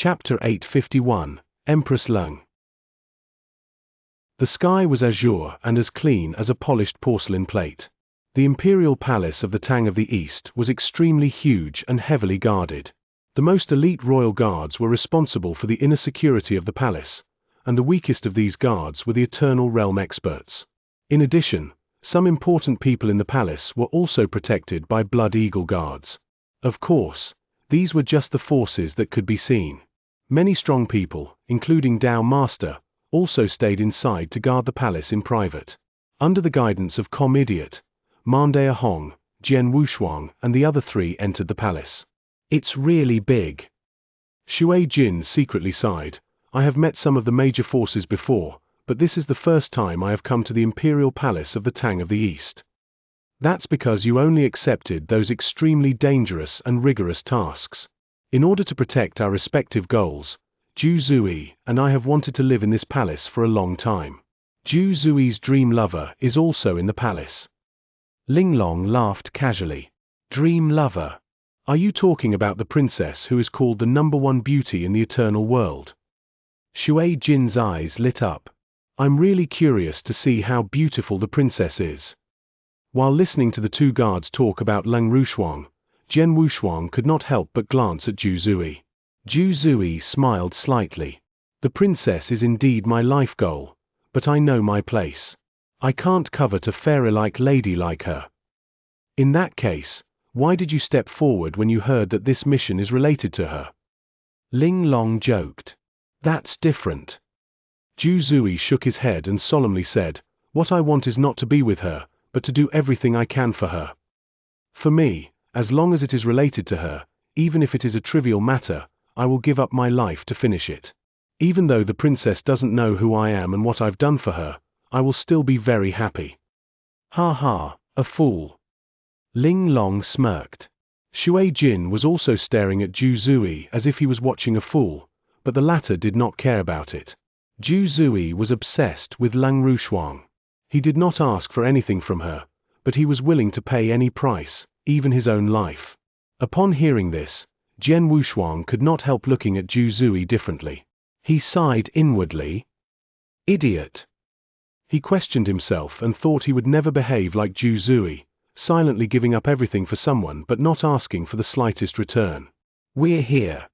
Chapter 851, Empress Leng. The sky was azure and as clean as a polished porcelain plate. The imperial palace of the Tang of the East was extremely huge and heavily guarded. The most elite royal guards were responsible for the inner security of the palace, and the weakest of these guards were the Eternal Realm experts. In addition, some important people in the palace were also protected by Blood Eagle guards. Of course, these were just the forces that could be seen. Many strong people, including Dao Master, also stayed inside to guard the palace in private. Under the guidance of Com Idiot, Mandaya Hong, Jian Wushuang, and the other three entered the palace. It's really big. Shui Jin secretly sighed. I have met some of the major forces before, but this is the first time I have come to the imperial palace of the Tang of the East. That's because you only accepted those extremely dangerous and rigorous tasks. In order to protect our respective goals, Zhu Zui and I have wanted to live in this palace for a long time. Zhu Zui's dream lover is also in the palace. Linglong laughed casually. Dream lover? Are you talking about the princess who is called the #1 beauty in the eternal world? Shui Jin's eyes lit up. I'm really curious to see how beautiful the princess is. While listening to the two guards talk about Leng Rushuang, Jian Wushuang could not help but glance at Zhu Zui. Zhu Zui smiled slightly. The princess is indeed my life goal, but I know my place. I can't covet a fairy-like lady like her. In that case, why did you step forward when you heard that this mission is related to her? Ling Long joked. That's different. Zhu Zui shook his head and solemnly said, what I want is not to be with her, but to do everything I can for her. For me, as long as it is related to her, even if it is a trivial matter, I will give up my life to finish it. Even though the princess doesn't know who I am and what I've done for her, I will still be very happy. Ha ha, a fool. Ling Long smirked. Shui Jin was also staring at Zhu Zui as if he was watching a fool, but the latter did not care about it. Zhu Zui was obsessed with Leng Rushuang. He did not ask for anything from her, but he was willing to pay any price, even his own life. Upon hearing this, Jian Wushuang could not help looking at Zhu Zui differently. He sighed inwardly. Idiot. He questioned himself and thought he would never behave like Zhu Zui, silently giving up everything for someone but not asking for the slightest return. We're here.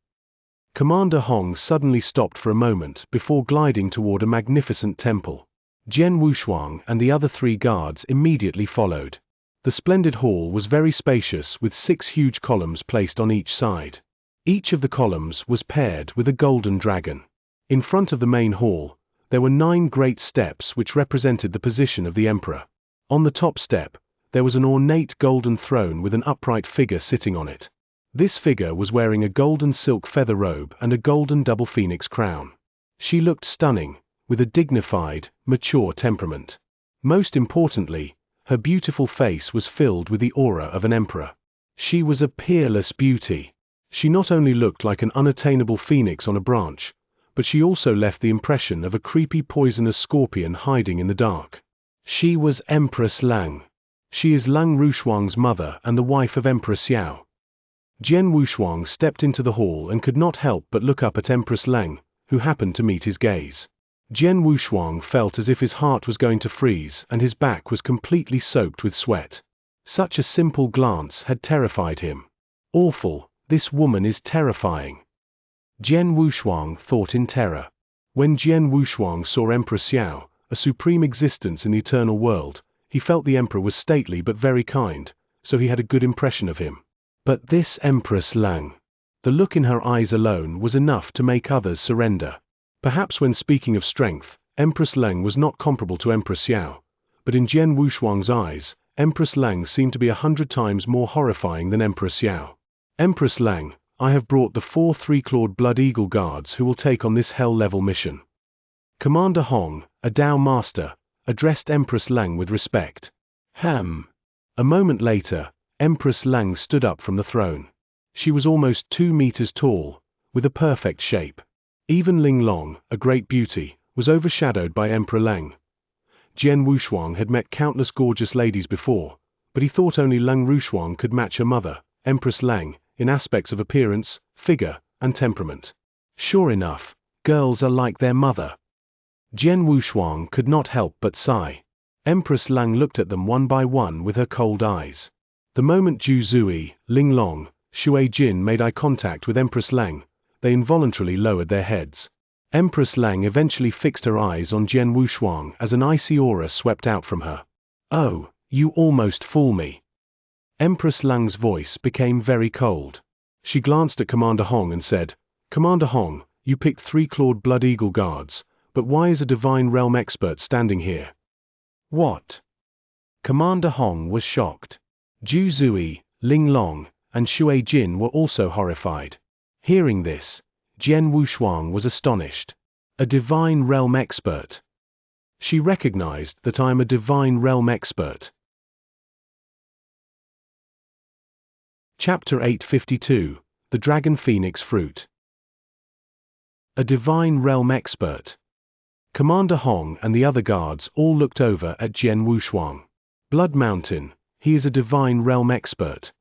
Commander Hong suddenly stopped for a moment before gliding toward a magnificent temple. Jian Wushuang and the other three guards immediately followed. The splendid hall was very spacious with 6 huge columns placed on each side. Each of the columns was paired with a golden dragon. In front of the main hall, there were 9 great steps which represented the position of the emperor. On the top step, there was an ornate golden throne with an upright figure sitting on it. This figure was wearing a golden silk feather robe and a golden double phoenix crown. She looked stunning, with a dignified, mature temperament. Most importantly, her beautiful face was filled with the aura of an emperor. She was a peerless beauty. She not only looked like an unattainable phoenix on a branch, but she also left the impression of a creepy poisonous scorpion hiding in the dark. She was Empress Leng. She is Leng Rushuang's mother and the wife of Emperor Xiao. Jian Wushuang stepped into the hall and could not help but look up at Empress Leng, who happened to meet his gaze. Jian Wushuang felt as if his heart was going to freeze and his back was completely soaked with sweat. Such a simple glance had terrified him. Awful, this woman is terrifying. Jian Wushuang thought in terror. When Jian Wushuang saw Emperor Xiao, a supreme existence in the eternal world, he felt the emperor was stately but very kind, so he had a good impression of him. But this Empress Leng, the look in her eyes alone was enough to make others surrender. Perhaps when speaking of strength, Empress Leng was not comparable to Emperor Xiao, but in Jian Wushuang's eyes, Empress Leng seemed to be 100 times more horrifying than Emperor Xiao. Empress Leng, I have brought the 4 3-clawed Blood Eagle guards who will take on this hell-level mission. Commander Hong, a Dao Master, addressed Empress Leng with respect. A moment later, Empress Leng stood up from the throne. She was almost 2 meters tall, with a perfect shape. Even Ling Long, a great beauty, was overshadowed by Emperor Leng. Jian Wushuang had met countless gorgeous ladies before, but he thought only Leng Rushuang could match her mother, Empress Leng, in aspects of appearance, figure, and temperament. Sure enough, girls are like their mother. Jian Wushuang could not help but sigh. Empress Lang looked at them one by one with her cold eyes. The moment Zhu Zui, Ling Long, Xue Jin made eye contact with Empress Lang, they involuntarily lowered their heads. Empress Lang eventually fixed her eyes on Jian Wushuang as an icy aura swept out from her. "Oh, you almost fool me." Empress Lang's voice became very cold. She glanced at Commander Hong and said, "Commander Hong, you picked 3-clawed Blood Eagle guards, but why is a Divine Realm expert standing here?" "What?" Commander Hong was shocked. Zhu Zui, Ling Long, and Xue Jin were also horrified. Hearing this, Jian Wushuang was astonished. A Divine Realm expert. She recognized that I am a Divine Realm expert. Chapter 852, The Dragon Phoenix Fruit. A Divine Realm expert. Commander Hong and the other guards all looked over at Jian Wushuang. Blood Mountain, he is a Divine Realm expert.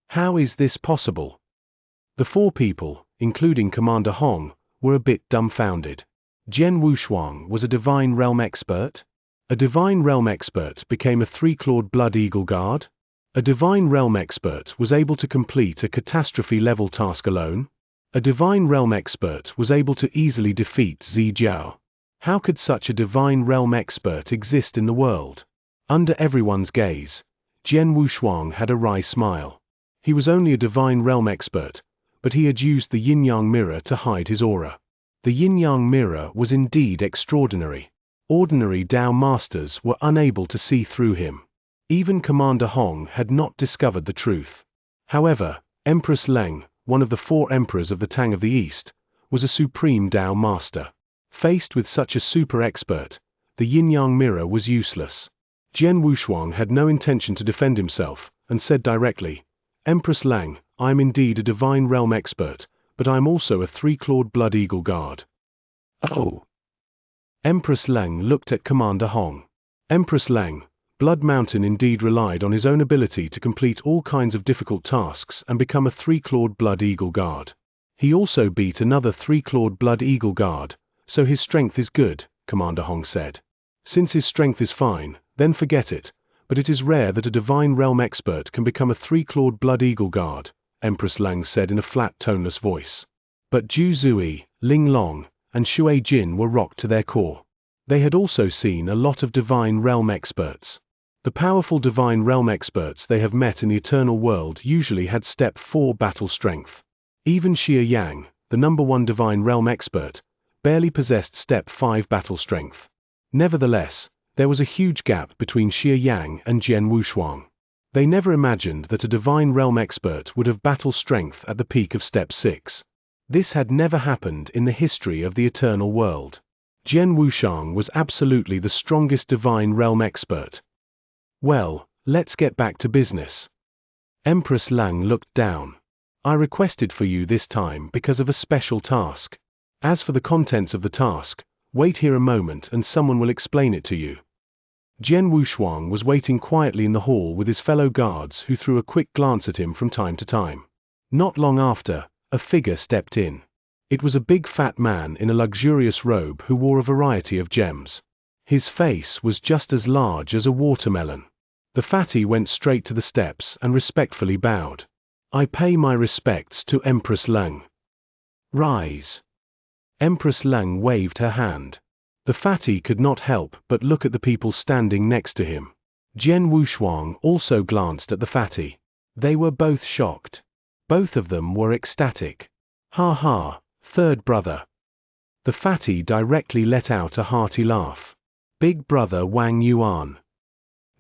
How is this possible? The 4 people, including Commander Hong, were a bit dumbfounded. Jian Wushuang was a Divine Realm expert? A Divine Realm expert became a 3-clawed Blood Eagle guard? A Divine Realm expert was able to complete a catastrophe-level task alone? A Divine Realm expert was able to easily defeat Zi Jiao. How could such a Divine Realm expert exist in the world? Under everyone's gaze, Jian Wushuang had a wry smile. He was only a Divine Realm expert, but he had used the yin-yang mirror to hide his aura. The yin-yang mirror was indeed extraordinary. Ordinary Dao masters were unable to see through him. Even Commander Hong had not discovered the truth. However, Empress Leng, one of the 4 emperors of the Tang of the East, was a supreme Dao master. Faced with such a super expert, the yin-yang mirror was useless. Jian Wushuang had no intention to defend himself, and said directly, "Empress Lang, I am indeed a Divine Realm expert, but I am also a 3-clawed Blood Eagle guard." "Oh." Empress Lang looked at Commander Hong. Empress Lang, Blood Mountain indeed relied on his own ability to complete all kinds of difficult tasks and become a 3-clawed Blood Eagle guard. He also beat another 3-clawed Blood Eagle guard, so his strength is good, Commander Hong said. Since his strength is fine, then forget it, but it is rare that a Divine Realm expert can become a 3-clawed Blood Eagle guard, Empress Lang said in a flat, toneless voice. But Zhu Zui, Ling Long, and Xue Jin were rocked to their core. They had also seen a lot of Divine Realm experts. The powerful Divine Realm experts they have met in the Eternal World usually had Step 4 battle strength. Even Xia Yang, the #1 Divine Realm expert, barely possessed Step 5 battle strength. Nevertheless, there was a huge gap between Xia Yang and Jian Wushuang. They never imagined that a Divine Realm expert would have battle strength at the peak of Step 6. This had never happened in the history of the Eternal World. Jian Wushuang was absolutely the strongest Divine Realm expert. Well, let's get back to business. Empress Lang looked down. I requested for you this time because of a special task. As for the contents of the task, wait here a moment and someone will explain it to you. Jian Wushuang was waiting quietly in the hall with his fellow guards who threw a quick glance at him from time to time. Not long after, a figure stepped in. It was a big fat man in a luxurious robe who wore a variety of gems. His face was just as large as a watermelon. The fatty went straight to the steps and respectfully bowed. I pay my respects to Empress Lang. Rise. Empress Lang waved her hand. The fatty could not help but look at the people standing next to him. Jian Wushuang also glanced at the fatty. They were both shocked. Both of them were ecstatic. Ha ha, third brother. The fatty directly let out a hearty laugh. Big brother Wang Yuan.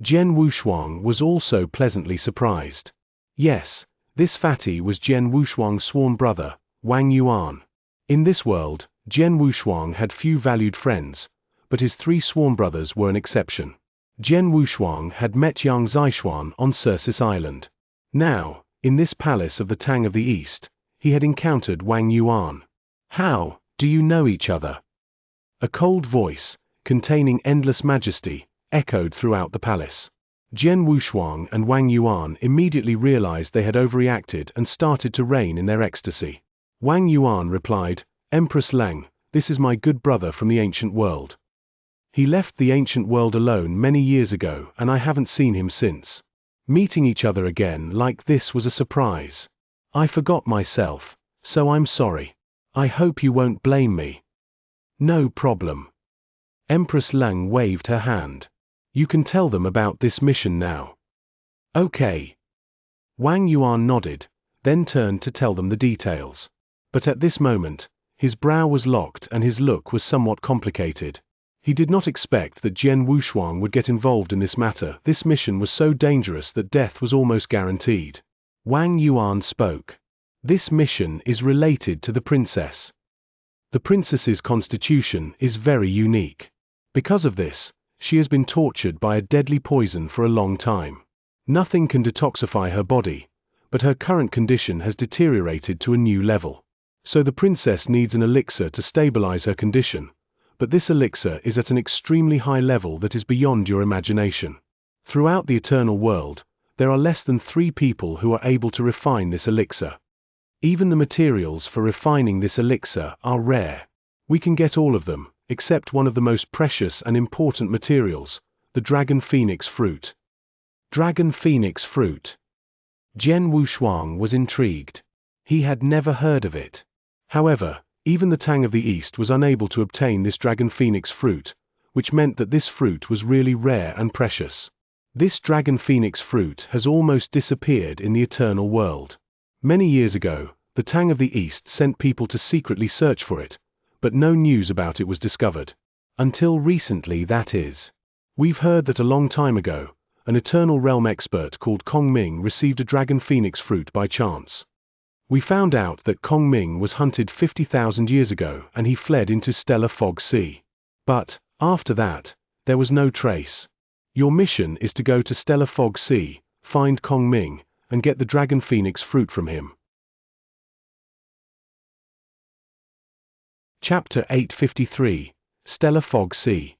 Jian Wushuang was also pleasantly surprised. Yes, this fatty was Jian Wushuang's sworn brother, Wang Yuan. In this world, Jian Wushuang had few valued friends, but his 3 sworn brothers were an exception. Jian Wushuang had met Yang Zixuan on Circis Island. Now, in this palace of the Tang of the East, he had encountered Wang Yuan. How do you know each other? A cold voice, containing endless majesty, echoed throughout the palace. Jian Wushuang and Wang Yuan immediately realized they had overreacted and started to reign in their ecstasy. Wang Yuan replied, Empress Lang, this is my good brother from the ancient world. He left the ancient world alone many years ago and I haven't seen him since. Meeting each other again like this was a surprise. I forgot myself, so I'm sorry. I hope you won't blame me. No problem. Empress Lang waved her hand. You can tell them about this mission now. Okay. Wang Yuan nodded, then turned to tell them the details. But at this moment, his brow was locked and his look was somewhat complicated. He did not expect that Jian Wushuang would get involved in this matter. This mission was so dangerous that death was almost guaranteed. Wang Yuan spoke. This mission is related to the princess. The princess's constitution is very unique. Because of this, she has been tortured by a deadly poison for a long time. Nothing can detoxify her body, but her current condition has deteriorated to a new level. So the princess needs an elixir to stabilize her condition, but this elixir is at an extremely high level that is beyond your imagination. Throughout the eternal world, there are less than 3 people who are able to refine this elixir. Even the materials for refining this elixir are rare. We can get all of them, except one of the most precious and important materials, the Dragon Phoenix fruit. Dragon Phoenix fruit. Jian Wushuang was intrigued. He had never heard of it. However, even the Tang of the East was unable to obtain this Dragon Phoenix fruit, which meant that this fruit was really rare and precious. This Dragon Phoenix fruit has almost disappeared in the eternal world. Many years ago, the Tang of the East sent people to secretly search for it, but no news about it was discovered. Until recently, that is. We've heard that a long time ago, an Eternal Realm expert called Kong Ming received a Dragon Phoenix fruit by chance. We found out that Kong Ming was hunted 50,000 years ago and he fled into Stellar Fog Sea. But, after that, there was no trace. Your mission is to go to Stellar Fog Sea, find Kong Ming, and get the Dragon Phoenix fruit from him. Chapter 853, Stellar Fog Sea.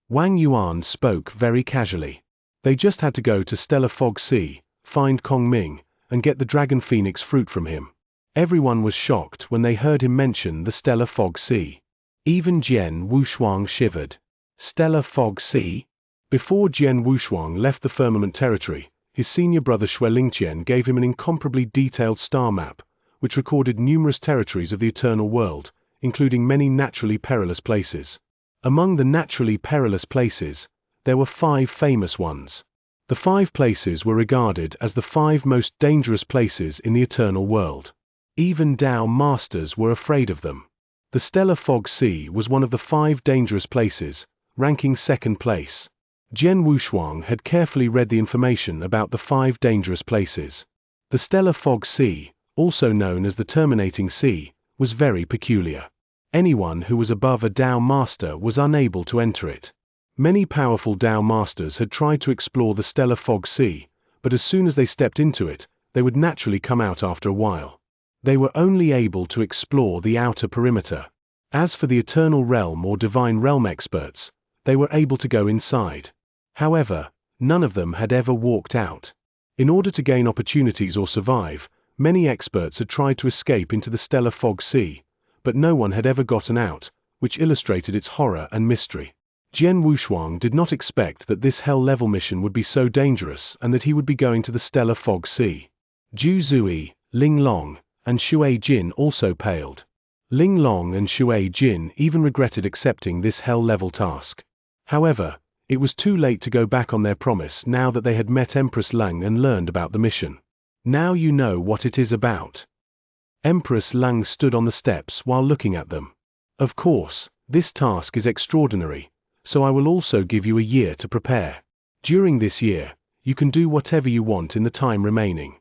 Wang Yuan spoke very casually. They just had to go to Stellar Fog Sea, find Kong Ming, and get the Dragon Phoenix fruit from him. Everyone was shocked when they heard him mention the Stellar Fog Sea. Even Jian Wushuang shivered. Stellar Fog Sea? Before Jian Wushuang left the firmament territory, his senior brother Xianxia gave him an incomparably detailed star map, which recorded numerous territories of the eternal world, including many naturally perilous places. Among the naturally perilous places, there were 5 famous ones. The 5 places were regarded as the 5 most dangerous places in the eternal world. Even Tao masters were afraid of them. The Stellar Fog Sea was one of the 5 dangerous places, ranking 2nd place. Jian Wushuang had carefully read the information about the 5 dangerous places. The Stellar Fog Sea, also known as the Terminating Sea, was very peculiar. Anyone who was above a Tao master was unable to enter it. Many powerful Tao masters had tried to explore the Stellar Fog Sea, but as soon as they stepped into it, they would naturally come out after a while. They were only able to explore the outer perimeter. As for the Eternal Realm or Divine Realm experts, they were able to go inside. However, none of them had ever walked out. In order to gain opportunities or survive, many experts had tried to escape into the Stellar Fog Sea, but no one had ever gotten out, which illustrated its horror and mystery. Jian Wushuang did not expect that this hell-level mission would be so dangerous and that he would be going to the Stellar Fog Sea. Zhu Zui, Ling Long, and Xue Jin also paled. Ling Long and Xue Jin even regretted accepting this hell-level task. However, it was too late to go back on their promise now that they had met Empress Lang and learned about the mission. Now you know what it is about. Empress Lang stood on the steps while looking at them. Of course, this task is extraordinary, so I will also give you a year to prepare. During this year, you can do whatever you want in the time remaining.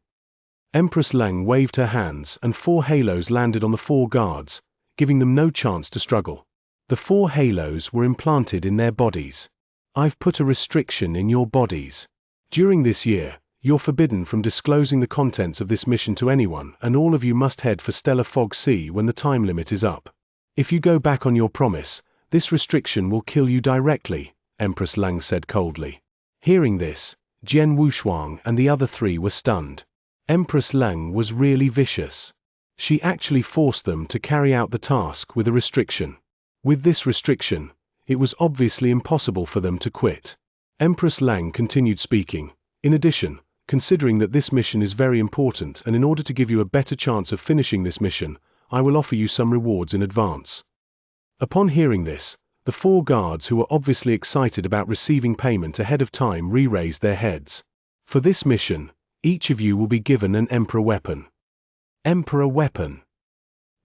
Empress Lang waved her hands and 4 halos landed on the 4 guards, giving them no chance to struggle. The 4 halos were implanted in their bodies. I've put a restriction in your bodies. During this year, you're forbidden from disclosing the contents of this mission to anyone, and all of you must head for Stellar Fog Sea when the time limit is up. If you go back on your promise, this restriction will kill you directly, Empress Lang said coldly. Hearing this, Jian Wushuang and the other 3 were stunned. Empress Lang was really vicious. She actually forced them to carry out the task with a restriction. With this restriction, it was obviously impossible for them to quit. Empress Lang continued speaking. In addition, considering that this mission is very important and in order to give you a better chance of finishing this mission, I will offer you some rewards in advance. Upon hearing this, the 4 guards who were obviously excited about receiving payment ahead of time re-raised their heads. For this mission, each of you will be given an Emperor weapon. Emperor weapon.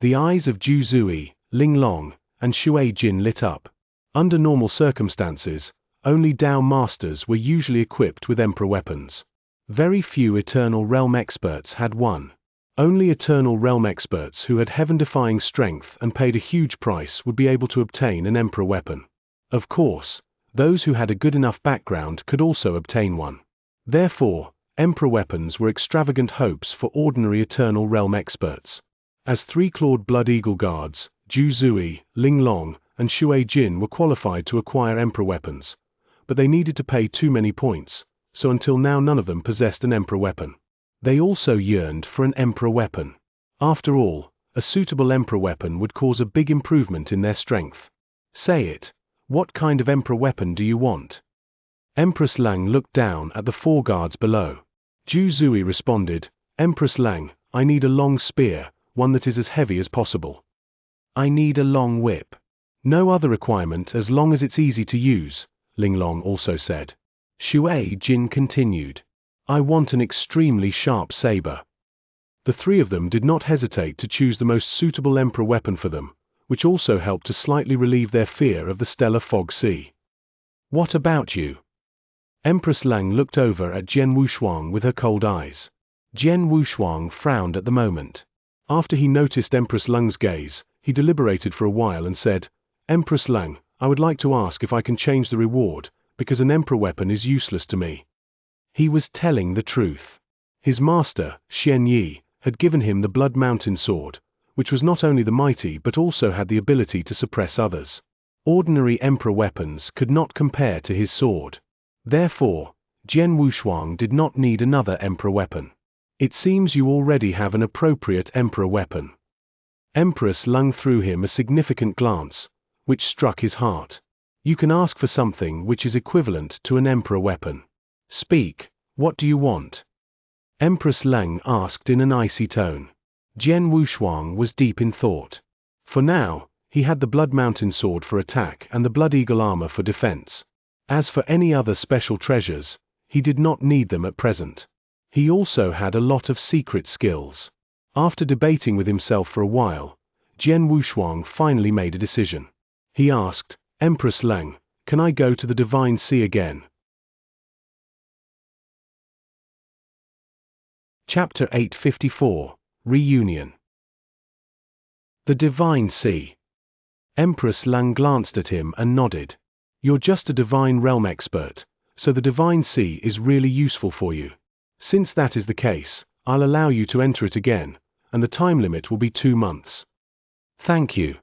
The eyes of Zhu Zui, Ling Long, and Shui Jin lit up. Under normal circumstances, only Dao Masters were usually equipped with Emperor weapons. Very few Eternal Realm experts had one. Only Eternal Realm experts who had heaven-defying strength and paid a huge price would be able to obtain an Emperor weapon. Of course, those who had a good enough background could also obtain one. Therefore, Emperor weapons were extravagant hopes for ordinary Eternal Realm experts. As 3-clawed Blood Eagle guards, Zhu Zui, Ling Long, and Shui Jin were qualified to acquire Emperor weapons, but they needed to pay too many points, so until now none of them possessed an Emperor weapon. They also yearned for an Emperor weapon. After all, a suitable Emperor weapon would cause a big improvement in their strength. Say it, what kind of Emperor weapon do you want? Empress Lang looked down at the 4 guards below. Zhu Zui responded, Empress Lang, I need a long spear, one that is as heavy as possible. I need a long whip. No other requirement as long as it's easy to use, Ling Long also said. Shui Jin continued, I want an extremely sharp saber. The 3 of them did not hesitate to choose the most suitable Emperor weapon for them, which also helped to slightly relieve their fear of the stellar fog sea. What about you? Empress Lang looked over at Jian Wushuang with her cold eyes. Jian Wushuang frowned at the moment. After he noticed Empress Lang's gaze, he deliberated for a while and said, Empress Lang, I would like to ask if I can change the reward, because an Emperor weapon is useless to me. He was telling the truth. His master, Xianxia, had given him the Blood Mountain sword, which was not only the mighty but also had the ability to suppress others. Ordinary Emperor weapons could not compare to his sword. Therefore, Jian Wushuang did not need another Emperor weapon. It seems you already have an appropriate Emperor weapon. Empress Lung threw him a significant glance, which struck his heart. You can ask for something which is equivalent to an Emperor weapon. Speak, what do you want? Empress Lang asked in an icy tone. Jian Wushuang was deep in thought. For now, he had the Blood Mountain sword for attack and the Blood Eagle armor for defense. As for any other special treasures, he did not need them at present. He also had a lot of secret skills. After debating with himself for a while, Jian Wushuang finally made a decision. He asked, Empress Lang, can I go to the Divine Sea again? Chapter 854, Reunion. The Divine Sea. Empress Lang glanced at him and nodded. You're just a Divine Realm expert, so the Divine Sea is really useful for you. Since that is the case, I'll allow you to enter it again, and the time limit will be 2 months. Thank you.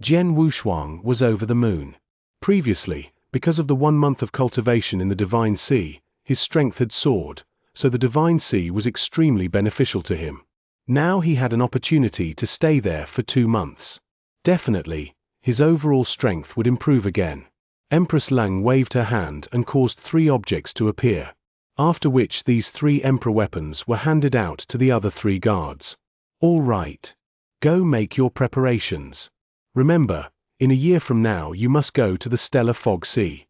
Jian Wushuang was over the moon. Previously, because of the 1 month of cultivation in the Divine Sea, his strength had soared, so the Divine Sea was extremely beneficial to him. Now he had an opportunity to stay there for 2 months. Definitely, his overall strength would improve again. Empress Lang waved her hand and caused 3 objects to appear, after which these 3 Emperor weapons were handed out to the other 3 guards. All right. Go make your preparations. Remember, in a year from now you must go to the Stellar Fog Sea.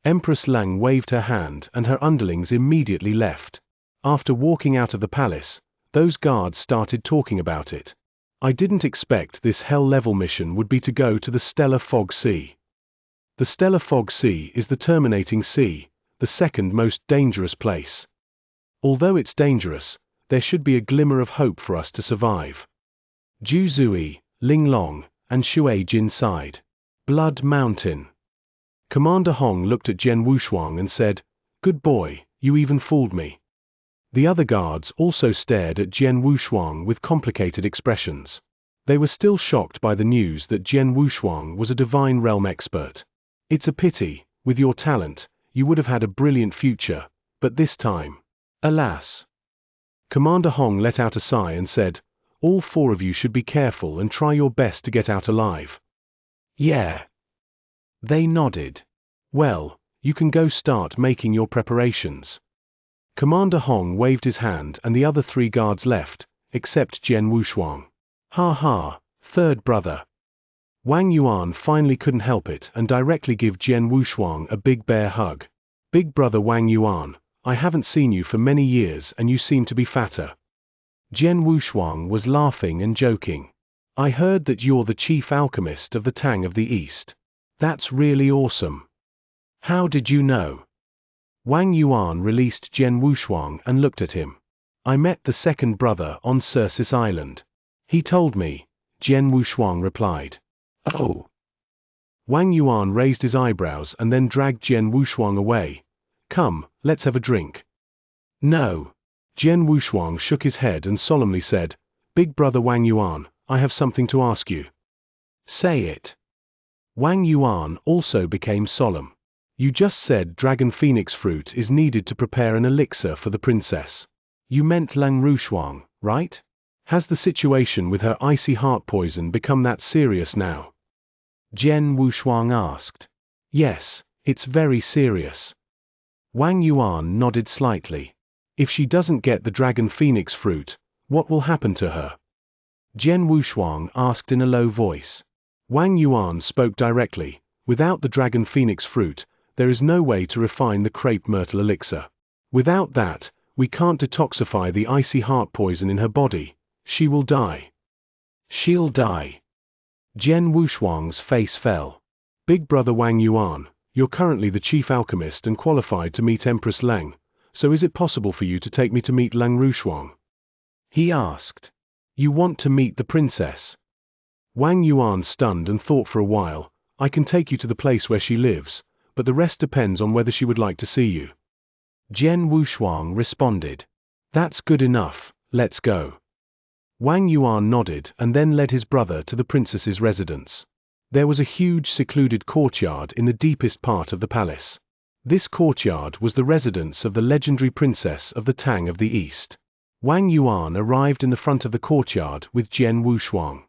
Empress Lang waved her hand and her underlings immediately left. After walking out of the palace, those guards started talking about it. I didn't expect this hell-level mission would be to go to the Stellar Fog Sea. The Stellar Fog Sea is the terminating sea, the second most dangerous place. Although it's dangerous, there should be a glimmer of hope for us to survive. Zhu Zui, Ling Long, and Shui Jin sighed. Blood Mountain. Commander Hong looked at Jian Wushuang and said, Good boy, you even fooled me. The other guards also stared at Jian Wushuang with complicated expressions. They were still shocked by the news that Jian Wushuang was a Divine Realm expert. It's a pity, with your talent, you would have had a brilliant future, but this time, alas. Commander Hong let out a sigh and said, All 4 of you should be careful and try your best to get out alive." "Yeah." They nodded. "Well, you can go start making your preparations." Commander Hong waved his hand and the other 3 guards left, except Jian Wushuang. "Ha ha, third brother." Wang Yuan finally couldn't help it and directly gave Jian Wushuang a big bear hug. "Big brother Wang Yuan, I haven't seen you for many years and you seem to be fatter." Jian Wushuang was laughing and joking. "I heard that you're the chief alchemist of the Tang of the East. That's really awesome. How did you know?" Wang Yuan released Jian Wushuang and looked at him. "I met the second brother on Circis Island. He told me," Jian Wushuang replied. "Oh." Wang Yuan raised his eyebrows and then dragged Jian Wushuang away. "Come, let's have a drink." "No." Jian Wushuang shook his head and solemnly said, "Big brother Wang Yuan, I have something to ask you." "Say it." Wang Yuan also became solemn. "You just said dragon phoenix fruit is needed to prepare an elixir for the princess. You meant Lang Rushuang, right? Has the situation with her icy heart poison become that serious now?" Jian Wushuang asked. "Yes, it's very serious." Wang Yuan nodded slightly. "If she doesn't get the dragon phoenix fruit, what will happen to her?" Jian Wushuang asked in a low voice. Wang Yuan spoke directly. "Without the dragon phoenix fruit, there is no way to refine the crepe myrtle elixir. Without that, we can't detoxify the icy heart poison in her body. She will die." "She'll die." Jian Wushuang's face fell. "Big brother Wang Yuan, you're currently the chief alchemist and qualified to meet Empress Lang, so is it possible for you to take me to meet Lang Rushuang?" he asked. "You want to meet the princess?" Wang Yuan stunned and thought for a while. "I can take you to the place where she lives, but the rest depends on whether she would like to see you." Jian Wushuang responded. "That's good enough, let's go." Wang Yuan nodded and then led his brother to the princess's residence. There was a huge secluded courtyard in the deepest part of the palace. This courtyard was the residence of the legendary princess of the Tang of the East. Wang Yuan arrived in the front of the courtyard with Jian Wushuang.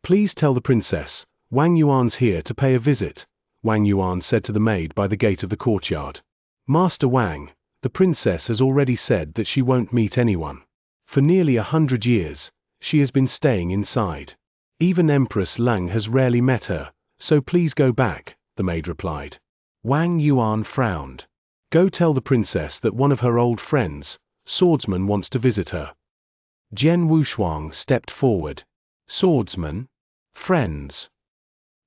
"Please tell the princess, Wang Yuan's here to pay a visit," Wang Yuan said to the maid by the gate of the courtyard. "Master Wang, the princess has already said that she won't meet anyone. For nearly 100 years, she has been staying inside. Even Empress Lang has rarely met her, so please go back," the maid replied. Wang Yuan frowned. "Go tell the princess that one of her old friends, Swordsman, wants to visit her." Jian Wushuang stepped forward. "Swordsman? Friends?"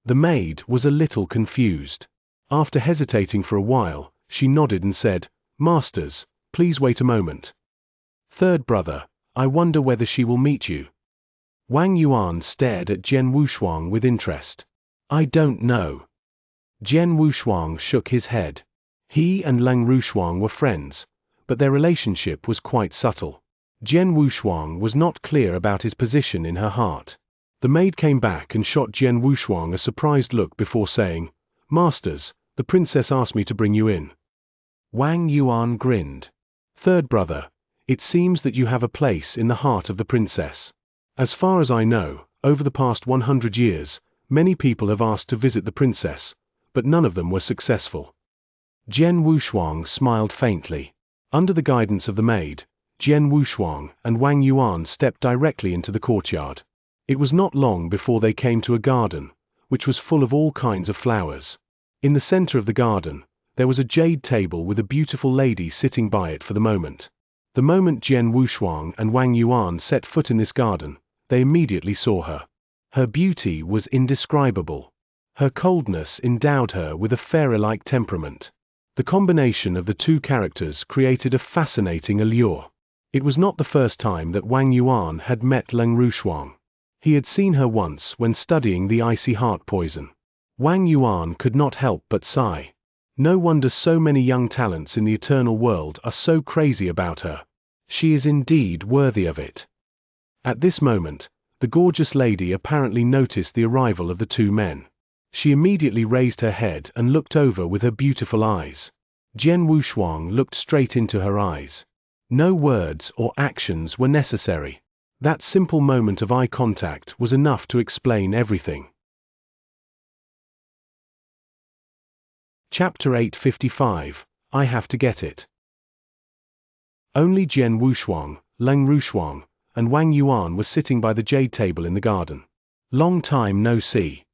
The maid was a little confused. After hesitating for a while, she nodded and said, "Masters, please wait a moment. Third brother, I wonder whether she will meet you." Wang Yuan stared at Jian Wushuang with interest. "I don't know." Jian Wushuang shook his head. He and Lang Rushuang were friends, but their relationship was quite subtle. Jian Wushuang was not clear about his position in her heart. The maid came back and shot Jian Wushuang a surprised look before saying, "Masters, the princess asked me to bring you in." Wang Yuan grinned. "Third brother, it seems that you have a place in the heart of the princess. As far as I know, over the past 100 years, many people have asked to visit the princess, but none of them were successful." Jian Wushuang smiled faintly. Under the guidance of the maid, Jian Wushuang and Wang Yuan stepped directly into the courtyard. It was not long before they came to a garden, which was full of all kinds of flowers. In the center of the garden, there was a jade table with a beautiful lady sitting by it for the moment. The moment Jian Wushuang and Wang Yuan set foot in this garden, they immediately saw her. Her beauty was indescribable. Her coldness endowed her with a fairy-like temperament. The combination of the two characters created a fascinating allure. It was not the first time that Wang Yuan had met Lang Rushuang. He had seen her once when studying the icy heart poison. Wang Yuan could not help but sigh. No wonder so many young talents in the eternal world are so crazy about her. She is indeed worthy of it. At this moment, the gorgeous lady apparently noticed the arrival of the two men. She immediately raised her head and looked over with her beautiful eyes. Jian Wushuang looked straight into her eyes. No words or actions were necessary. That simple moment of eye contact was enough to explain everything. Chapter 855, I Have to Get It. Only Jian Wushuang, Leng Rushuang, and Wang Yuan were sitting by the jade table in the garden. Long time no see.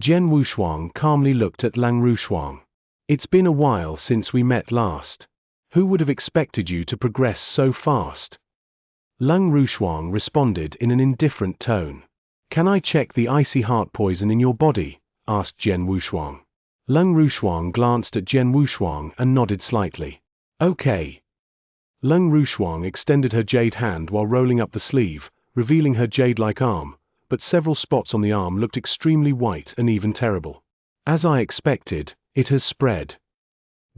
Jian Wushuang calmly looked at Leng Rushuang. It's been a while since we met last. Who would have expected you to progress so fast? Leng Rushuang responded in an indifferent tone. Can I check the icy heart poison in your body? Asked Jian Wushuang. Leng Rushuang glanced at Jian Wushuang and nodded slightly. Okay. Leng Rushuang extended her jade hand while rolling up the sleeve, revealing her jade-like arm, but several spots on the arm looked extremely white and even terrible. As I expected, it has spread.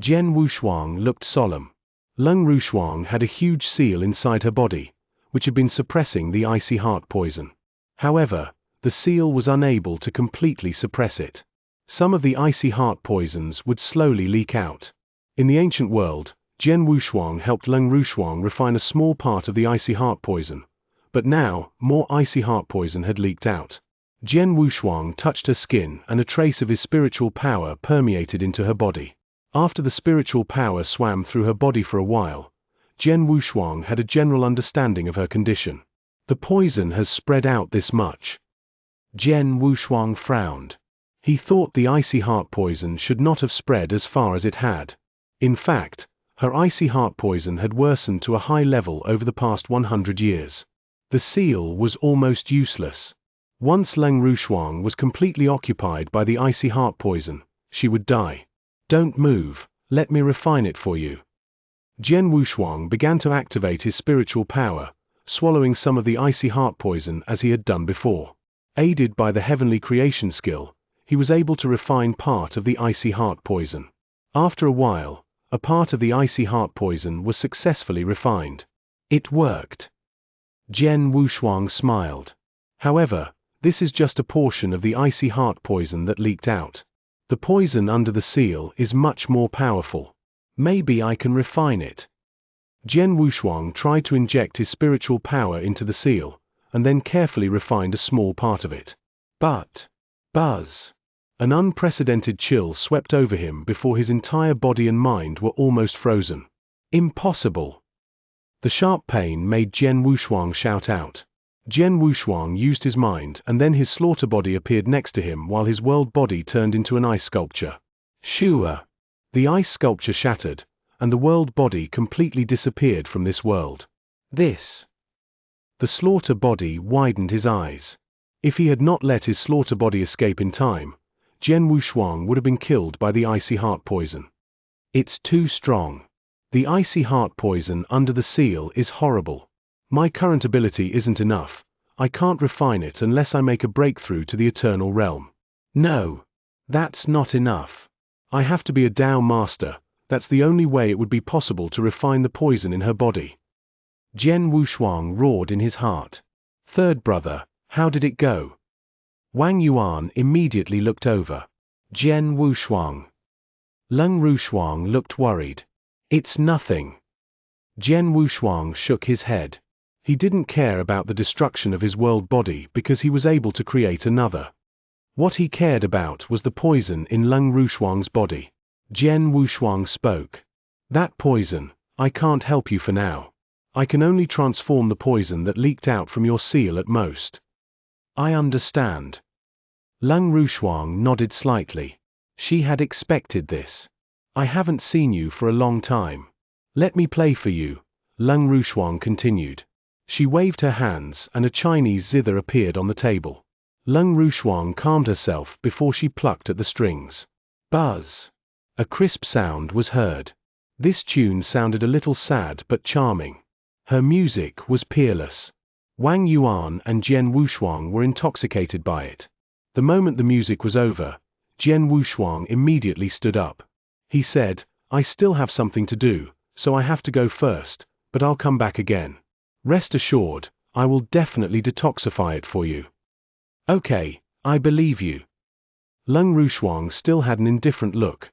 Jian Wushuang looked solemn. Leng Rushuang had a huge seal inside her body, which had been suppressing the icy heart poison. However, the seal was unable to completely suppress it. Some of the icy heart poisons would slowly leak out. In the ancient world, Jian Wushuang helped Leng Rushuang refine a small part of the icy heart poison, but now, more icy heart poison had leaked out. Jian Wushuang touched her skin and a trace of his spiritual power permeated into her body. After the spiritual power swam through her body for a while, Jian Wushuang had a general understanding of her condition. The poison has spread out this much. Jian Wushuang frowned. He thought the icy heart poison should not have spread as far as it had. In fact, her icy heart poison had worsened to a high level over the past 100 years. The seal was almost useless. Once Leng Rushuang was completely occupied by the icy heart poison, she would die. Don't move, let me refine it for you. Jian Wushuang began to activate his spiritual power, swallowing some of the icy heart poison as he had done before. Aided by the heavenly creation skill, he was able to refine part of the icy heart poison. After a while, a part of the icy heart poison was successfully refined. It worked. Jian Wushuang smiled. However, this is just a portion of the icy heart poison that leaked out. The poison under the seal is much more powerful. Maybe I can refine it. Jian Wushuang tried to inject his spiritual power into the seal, and then carefully refined a small part of it. But, buzz! An unprecedented chill swept over him before his entire body and mind were almost frozen. Impossible! The sharp pain made Jian Wushuang shout out. Jian Wushuang used his mind and then his slaughter body appeared next to him while his world body turned into an ice sculpture. Shua! The ice sculpture shattered, and the world body completely disappeared from this world. This! The slaughter body widened his eyes. If he had not let his slaughter body escape in time, Jian Wushuang would have been killed by the icy heart poison. It's too strong. The icy heart poison under the seal is horrible. My current ability isn't enough. I can't refine it unless I make a breakthrough to the eternal realm. No. That's not enough. I have to be a Dao master. That's the only way it would be possible to refine the poison in her body. Jian Wushuang roared in his heart. Third brother, how did it go? Wang Yuan immediately looked over. Jian Wushuang. Leng Rushuang looked worried. It's nothing. Jian Wushuang shook his head. He didn't care about the destruction of his world body because he was able to create another. What he cared about was the poison in Leng Rushuang's body. Jian Wushuang spoke. That poison, I can't help you for now. I can only transform the poison that leaked out from your seal at most. I understand. Leng Rushuang nodded slightly. She had expected this. I haven't seen you for a long time. Let me play for you, Leng Rushuang continued. She waved her hands and a Chinese zither appeared on the table. Leng Rushuang calmed herself before she plucked at the strings. Buzz! A crisp sound was heard. This tune sounded a little sad but charming. Her music was peerless. Wang Yuan and Jian Wushuang were intoxicated by it. The moment the music was over, Jian Wushuang immediately stood up. He said, I still have something to do, so I have to go first, but I'll come back again. Rest assured, I will definitely detoxify it for you. Okay, I believe you. Leng Rushuang still had an indifferent look.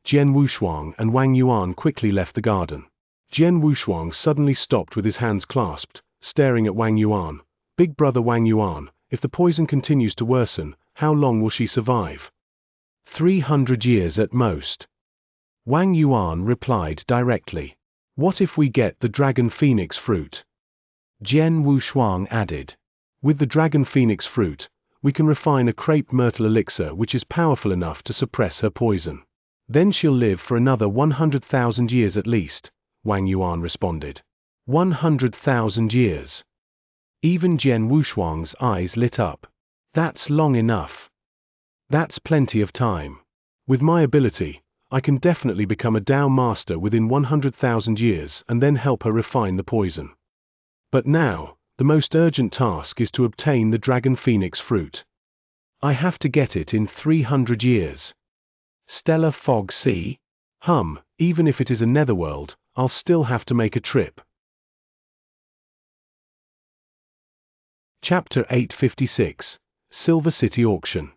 Jian Wushuang and Wang Yuan quickly left the garden. Jian Wushuang suddenly stopped with his hands clasped, staring at Wang Yuan. Big brother Wang Yuan, if the poison continues to worsen, how long will she survive? 300 years at most. Wang Yuan replied directly. What if we get the dragon phoenix fruit? Jian Wushuang added. With the dragon phoenix fruit, we can refine a crepe myrtle elixir which is powerful enough to suppress her poison. Then she'll live for another 100,000 years at least, Wang Yuan responded. 100,000 years. Even Jian Wushuang's eyes lit up. That's long enough. That's plenty of time. With my ability, I can definitely become a Dao master within 100,000 years and then help her refine the poison. But now, the most urgent task is to obtain the dragon phoenix fruit. I have to get it in 300 years. Stellar Fog Sea? Even if it is a netherworld, I'll still have to make a trip. Chapter 856, Silver City Auction.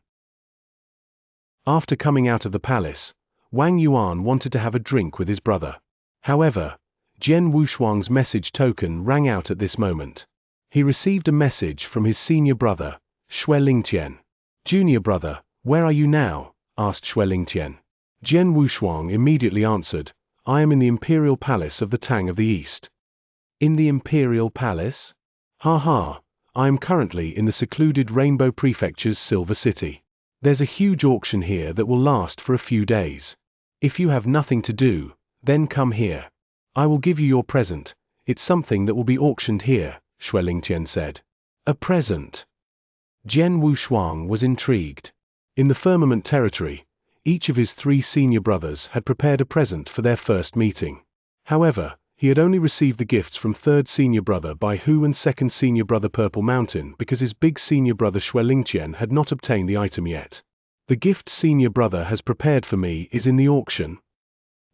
After coming out of the palace, Wang Yuan wanted to have a drink with his brother. However, Jian Wushuang's message token rang out at this moment. He received a message from his senior brother, Xianxia. Junior brother, where are you now? Asked Xianxia. Jian Wushuang immediately answered, I am in the Imperial Palace of the Tang of the East. In the Imperial Palace? I am currently in the secluded Rainbow Prefecture's Silver City. There's a huge auction here that will last for a few days. If you have nothing to do, then come here. I will give you your present. It's something that will be auctioned here, Xianxia said. A present? Jian Wushuang was intrigued. In the Firmament territory, each of his 3 senior brothers had prepared a present for their first meeting. However, he had only received the gifts from 3rd senior brother Bai Hu and 2nd senior brother Purple Mountain because his big senior brother Xianxia had not obtained the item yet. The gift senior brother has prepared for me is in the auction.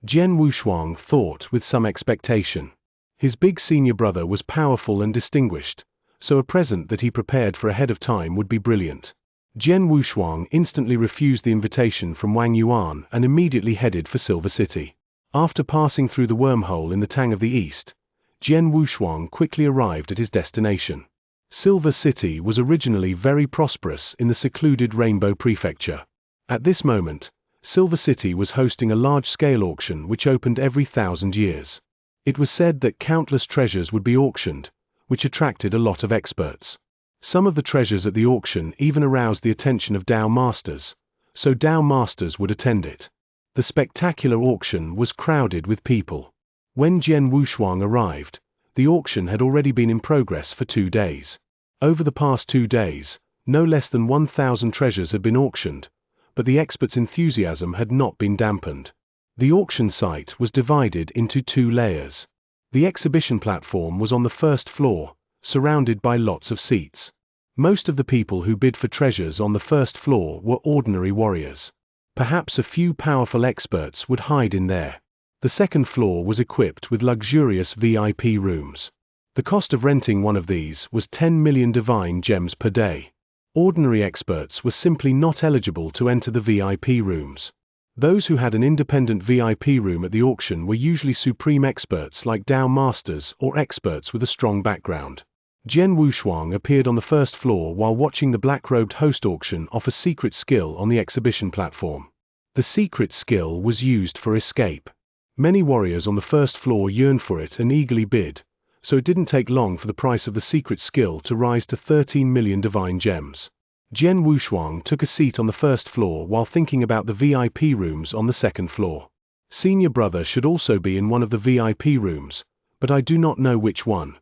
Jian Wushuang thought with some expectation. His big senior brother was powerful and distinguished, so a present that he prepared for ahead of time would be brilliant. Jian Wushuang instantly refused the invitation from Wang Yuan and immediately headed for Silver City. After passing through the wormhole in the Tang of the East, Jian Wushuang quickly arrived at his destination. Silver City was originally very prosperous in the secluded Rainbow Prefecture. At this moment, Silver City was hosting a large-scale auction which opened every 1,000 years. It was said that countless treasures would be auctioned, which attracted a lot of experts. Some of the treasures at the auction even aroused the attention of Dao masters, so Dao masters would attend it. The spectacular auction was crowded with people. When Jian Wushuang arrived, the auction had already been in progress for 2 days. Over the past 2 days, no less than 1,000 treasures had been auctioned, but the experts' enthusiasm had not been dampened. The auction site was divided into 2 layers. The exhibition platform was on the 1st floor, surrounded by lots of seats. Most of the people who bid for treasures on the 1st floor were ordinary warriors. Perhaps a few powerful experts would hide in there. The 2nd floor was equipped with luxurious VIP rooms. The cost of renting one of these was 10 million divine gems per day. Ordinary experts were simply not eligible to enter the VIP rooms. Those who had an independent VIP room at the auction were usually supreme experts like Dao masters or experts with a strong background. Jian Wushuang appeared on the 1st floor while watching the black-robed host auction offer secret skill on the exhibition platform. The secret skill was used for escape. Many warriors on the 1st floor yearned for it and eagerly bid, so it didn't take long for the price of the secret skill to rise to 13 million divine gems. Jian Wushuang took a seat on the 1st floor while thinking about the VIP rooms on the 2nd floor. Senior brother should also be in one of the VIP rooms, but I do not know which one.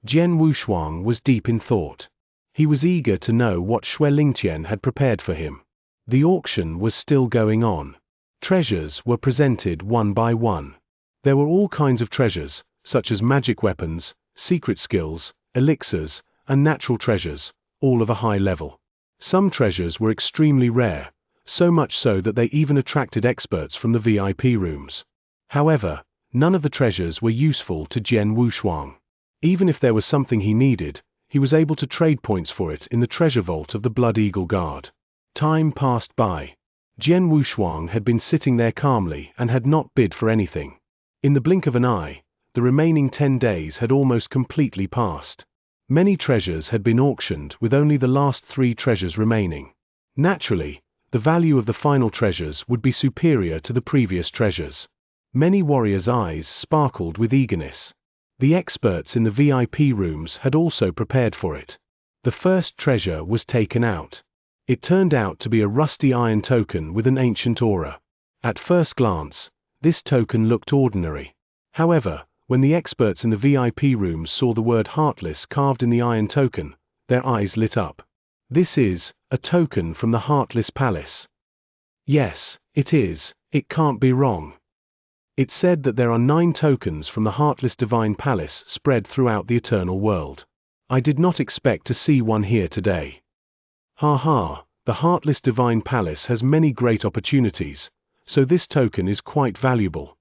Jian Wushuang was deep in thought. He was eager to know what Xianxia had prepared for him. The auction was still going on. Treasures were presented one by one. There were all kinds of treasures, such as magic weapons, secret skills, elixirs, and natural treasures, all of a high level. Some treasures were extremely rare, so much so that they even attracted experts from the VIP rooms. However, none of the treasures were useful to Jian Wushuang. Even if there was something he needed, he was able to trade points for it in the treasure vault of the Blood Eagle Guard. Time passed by. Jian Wushuang had been sitting there calmly and had not bid for anything. In the blink of an eye, The remaining 10 days had almost completely passed. Many treasures had been auctioned, with only the last 3 treasures remaining. Naturally, the value of the final treasures would be superior to the previous treasures. Many warriors' eyes sparkled with eagerness. The experts in the VIP rooms had also prepared for it. The first treasure was taken out. It turned out to be a rusty iron token with an ancient aura. At first glance, this token looked ordinary. However, when the experts in the VIP rooms saw the word Heartless carved in the iron token, their eyes lit up. This is a token from the Heartless Palace. Yes, it is. It can't be wrong. It said that there are 9 tokens from the Heartless Divine Palace spread throughout the eternal world. I did not expect to see one here today. Ha ha, the Heartless Divine Palace has many great opportunities, so this token is quite valuable.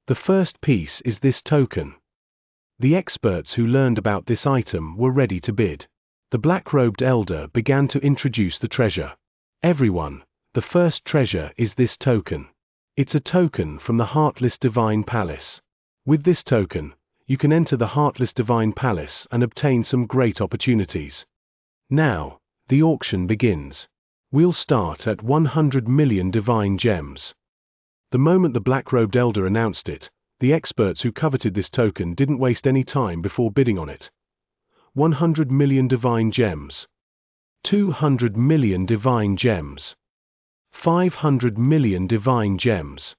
The first piece is this token. The experts who learned about this item were ready to bid. The black-robed elder began to introduce the treasure. Everyone, the first treasure is this token. It's a token from the Heartless Divine Palace. With this token, you can enter the Heartless Divine Palace and obtain some great opportunities. Now, the auction begins. We'll start at 100 million divine gems. The moment the black-robed elder announced it, the experts who coveted this token didn't waste any time before bidding on it. 100 million divine gems. 200 million divine gems. 500 million divine gems.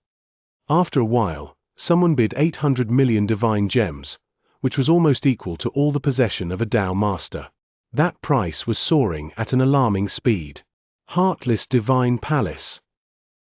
After a while, someone bid 800 million divine gems, which was almost equal to all the possession of a Dao master. That price was soaring at an alarming speed. Heartless Divine Palace.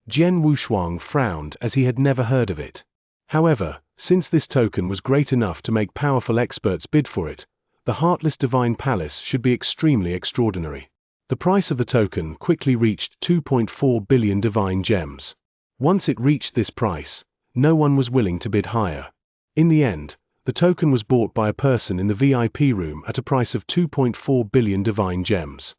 Jian Wushuang frowned as he had never heard of it. However, since this token was great enough to make powerful experts bid for it, the Heartless Divine Palace should be extremely extraordinary. The price of the token quickly reached 2.4 billion divine gems. Once it reached this price, no one was willing to bid higher. In the end, the token was bought by a person in the VIP room at a price of 2.4 billion divine gems.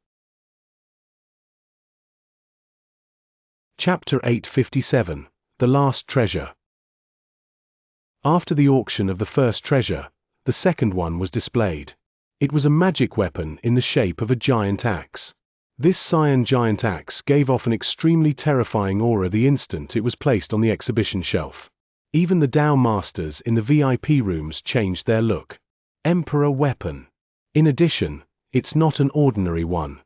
Chapter 857, The Last Treasure. After the auction of the first treasure, the second one was displayed. It was a magic weapon in the shape of a giant axe. This cyan giant axe gave off an extremely terrifying aura the instant it was placed on the exhibition shelf. Even the Dao masters in the VIP rooms changed their look. Emperor weapon. In addition, it's not an ordinary one.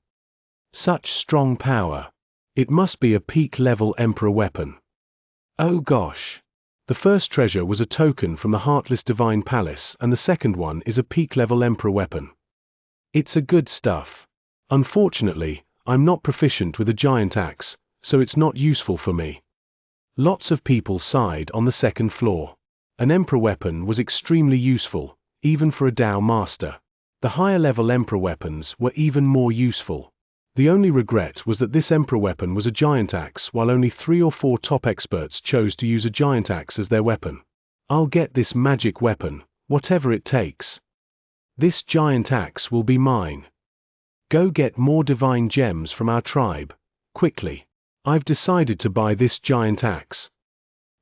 Such strong power. It must be a peak-level Emperor weapon. Oh gosh. The first treasure was a token from the Heartless Divine Palace, and the second one is a peak-level Emperor weapon. It's a good stuff. Unfortunately, I'm not proficient with a giant axe, so it's not useful for me. Lots of people sighed on the second floor. An Emperor weapon was extremely useful, even for a Dao master. The higher-level Emperor weapons were even more useful. The only regret was that this Emperor weapon was a giant axe, while only 3 or 4 top experts chose to use a giant axe as their weapon. I'll get this magic weapon, whatever it takes. This giant axe will be mine. Go get more divine gems from our tribe, quickly. I've decided to buy this giant axe.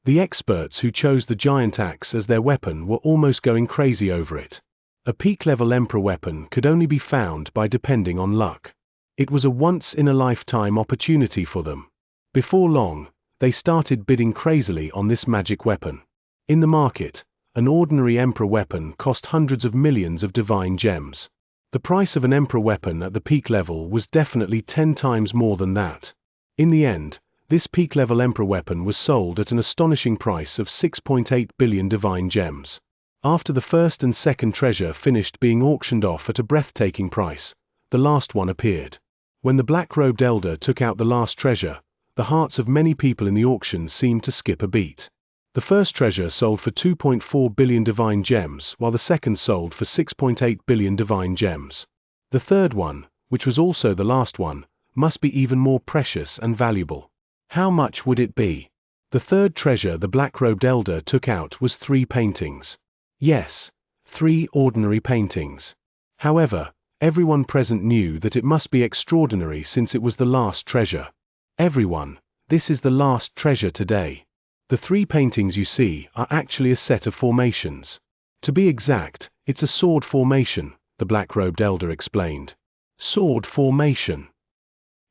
The experts who chose the giant axe as their weapon were almost going crazy over it. A peak-level Emperor weapon could only be found by depending on luck. It was a once-in-a-lifetime opportunity for them. Before long, they started bidding crazily on this magic weapon. In the market, an ordinary Emperor weapon cost hundreds of millions of divine gems. The price of an Emperor weapon at the peak level was definitely 10 times more than that. In the end, this peak-level Emperor weapon was sold at an astonishing price of 6.8 billion divine gems. After the first and second treasure finished being auctioned off at a breathtaking price, the last one appeared. When the black-robed elder took out the last treasure, the hearts of many people in the auction seemed to skip a beat. The first treasure sold for 2.4 billion divine gems, while the second sold for 6.8 billion divine gems. The third one, which was also the last one, must be even more precious and valuable. How much would it be? The third treasure the black-robed elder took out was 3 paintings. Yes, 3 ordinary paintings. However, everyone present knew that it must be extraordinary since it was the last treasure. Everyone, this is the last treasure today. The 3 paintings you see are actually a set of formations. To be exact, it's a sword formation, the black-robed elder explained. Sword formation.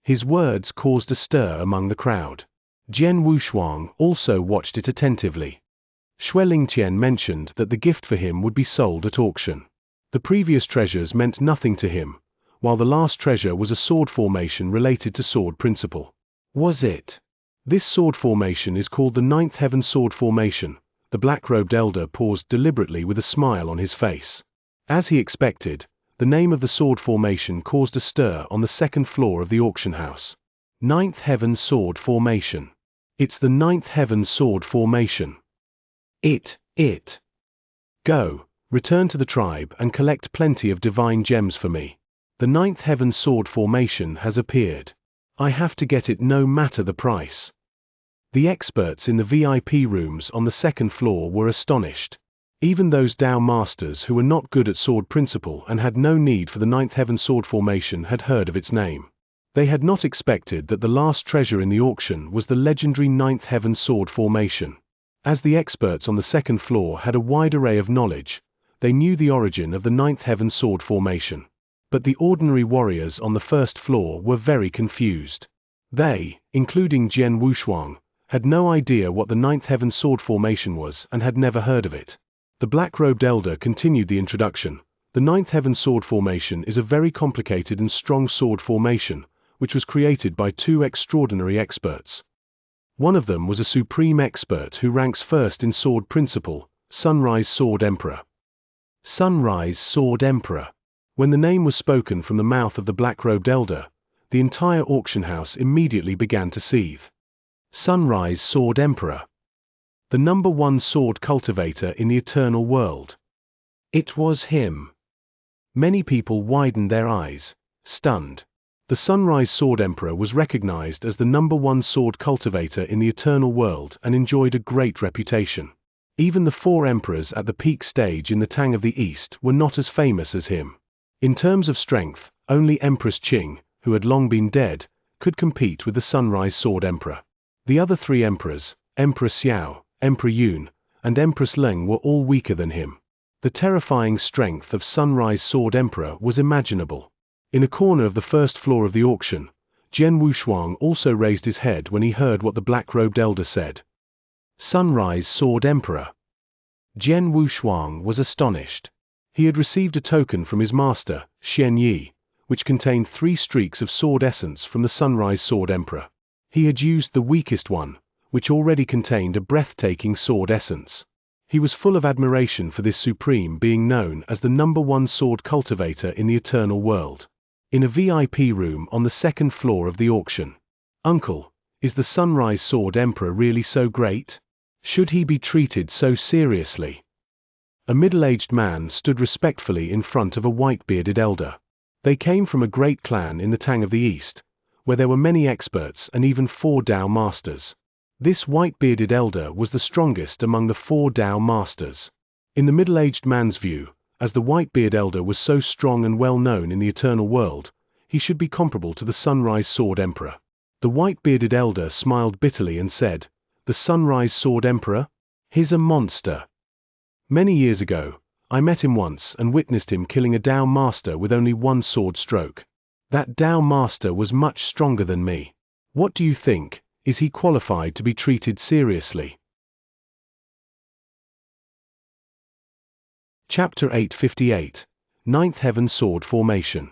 His words caused a stir among the crowd. Jian Wushuang also watched it attentively. Xue Lingtian mentioned that the gift for him would be sold at auction. The previous treasures meant nothing to him, while the last treasure was a sword formation related to sword principle. Was it? This sword formation is called the 9th Heaven Sword Formation. The black-robed elder paused deliberately with a smile on his face. As he expected, the name of the sword formation caused a stir on the 2nd floor of the auction house. 9th Heaven Sword Formation. It's the 9th Heaven Sword Formation. It. Go, return to the tribe and collect plenty of divine gems for me. The 9th Heaven Sword Formation has appeared. I have to get it no matter the price. The experts in the VIP rooms on the 2nd floor were astonished. Even those Tao masters who were not good at sword principle and had no need for the 9th Heaven Sword Formation had heard of its name. They had not expected that the last treasure in the auction was the legendary 9th Heaven Sword Formation. As the experts on the 2nd floor had a wide array of knowledge, they knew the origin of the 9th Heaven Sword Formation. But the ordinary warriors on the 1st floor were very confused. They, including Jian Wushuang, had no idea what the 9th Heaven Sword Formation was and had never heard of it. The black-robed elder continued the introduction. The 9th Heaven Sword Formation is a very complicated and strong sword formation, which was created by 2 extraordinary experts. One of them was a supreme expert who ranks first in sword principle, Sunrise Sword Emperor. Sunrise Sword Emperor. When the name was spoken from the mouth of the black-robed elder, the entire auction house immediately began to seethe. Sunrise Sword Emperor. The #1 sword cultivator in the eternal world. It was him. Many people widened their eyes, stunned. The Sunrise Sword Emperor was recognized as the #1 sword cultivator in the eternal world and enjoyed a great reputation. Even the 4 emperors at the peak stage in the Tang of the East were not as famous as him. In terms of strength, only Empress Qing, who had long been dead, could compete with the Sunrise Sword Emperor. The other 3 emperors, Emperor Xiao, Emperor Yun, and Empress Leng were all weaker than him. The terrifying strength of Sunrise Sword Emperor was imaginable. In a corner of the 1st floor of the auction, Jian Wushuang also raised his head when he heard what the black-robed elder said. Sunrise Sword Emperor. Jian Wushuang was astonished. He had received a token from his master, Xianxia, which contained 3 streaks of sword essence from the Sunrise Sword Emperor. He had used the weakest one, which already contained a breathtaking sword essence. He was full of admiration for this supreme being known as the #1 sword cultivator in the eternal world. In a VIP room on the 2nd floor of the auction. Uncle, is the Sunrise Sword Emperor really so great? Should he be treated so seriously? A middle-aged man stood respectfully in front of a white-bearded elder. They came from a great clan in the Tang of the East, where there were many experts and even 4 Tao masters. This white-bearded elder was the strongest among the 4 Tao masters. In the middle-aged man's view, as the white-beard elder was so strong and well known in the eternal world, he should be comparable to the Sunrise Sword Emperor. The white-bearded elder smiled bitterly and said, "The Sunrise Sword Emperor? He's a monster. Many years ago, I met him once and witnessed him killing a Tao master with only 1 sword stroke. That Tao master was much stronger than me. What do you think, is he qualified to be treated seriously?" Chapter 858, 9th Heaven Sword Formation.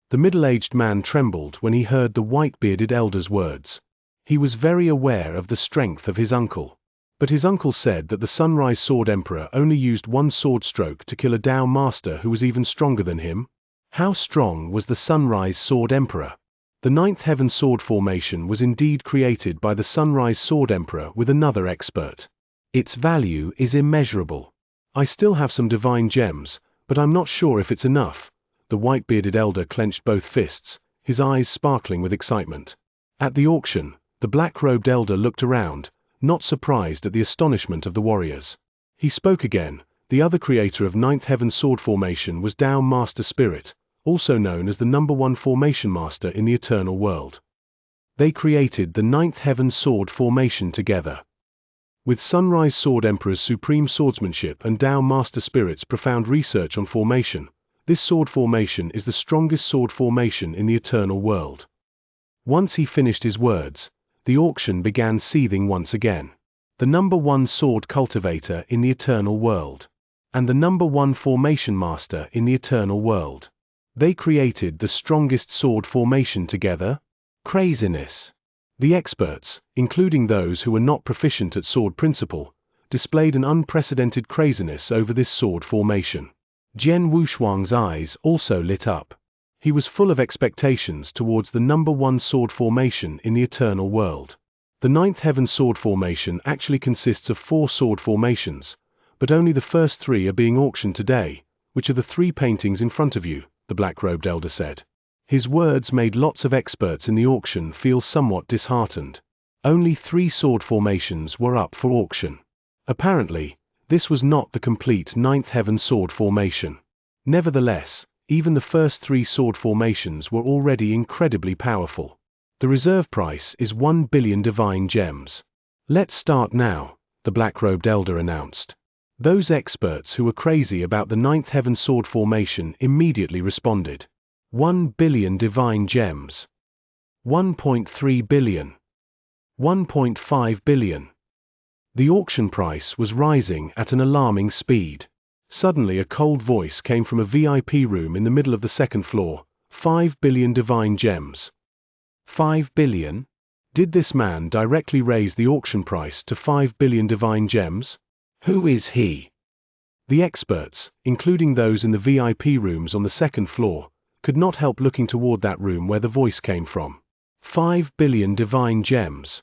The middle-aged man trembled when he heard the white-bearded elder's words. He was very aware of the strength of his uncle. But his uncle said that the Sunrise Sword Emperor only used 1 sword stroke to kill a Tao master who was even stronger than him. How strong was the Sunrise Sword Emperor? The 9th Heaven Sword Formation was indeed created by the Sunrise Sword Emperor with another expert. Its value is immeasurable. I still have some divine gems, but I'm not sure if it's enough. The white-bearded elder clenched both fists, his eyes sparkling with excitement. At the auction, the black-robed elder looked around, not surprised at the astonishment of the warriors. He spoke again. The other creator of 9th Heaven Sword Formation was Tao Master Spirit, also known as the #1 Formation Master in the eternal world. They created the Ninth Heaven Sword formation together. With Sunrise Sword Emperor's supreme swordsmanship and Tao Master Spirit's profound research on formation, this sword formation is the strongest sword formation in the eternal world. Once he finished his words, the auction began seething once again. The #1 sword cultivator in the eternal world, and the #1 formation master in the eternal world. They created the strongest sword formation together? Craziness. The experts, including those who were not proficient at sword principle, displayed an unprecedented craziness over this sword formation. Jian Wushuang's eyes also lit up. He was full of expectations towards the #1 sword formation in the eternal world. The Ninth Heaven Sword formation actually consists of 4 sword formations, but only the first 3 are being auctioned today, which are the 3 paintings in front of you, the black-robed elder said. His words made lots of experts in the auction feel somewhat disheartened. Only 3 sword formations were up for auction. Apparently, this was not the complete Ninth Heaven Sword formation. Nevertheless, even the first 3 sword formations were already incredibly powerful. The reserve price is 1 billion divine gems. Let's start now, the black-robed elder announced. Those experts who were crazy about the Ninth Heaven Sword formation immediately responded. 1 billion divine gems. 1.3 billion. 1.5 billion. The auction price was rising at an alarming speed. Suddenly a cold voice came from a VIP room in the middle of the 2nd floor. 5 billion divine gems. 5 billion? Did this man directly raise the auction price to 5 billion divine gems? Who is he? The experts, including those in the VIP rooms on the 2nd floor, could not help looking toward that room where the voice came from. 5 billion divine gems.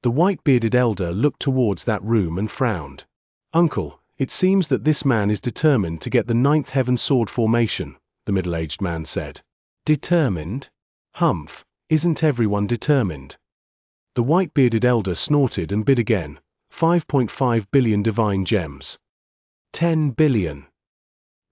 The white-bearded elder looked towards that room and frowned. Uncle, it seems that this man is determined to get the Ninth Heaven Sword formation, the middle-aged man said. Determined? Humph, isn't everyone determined? The white-bearded elder snorted and bid again, 5.5 billion divine gems. 10 billion.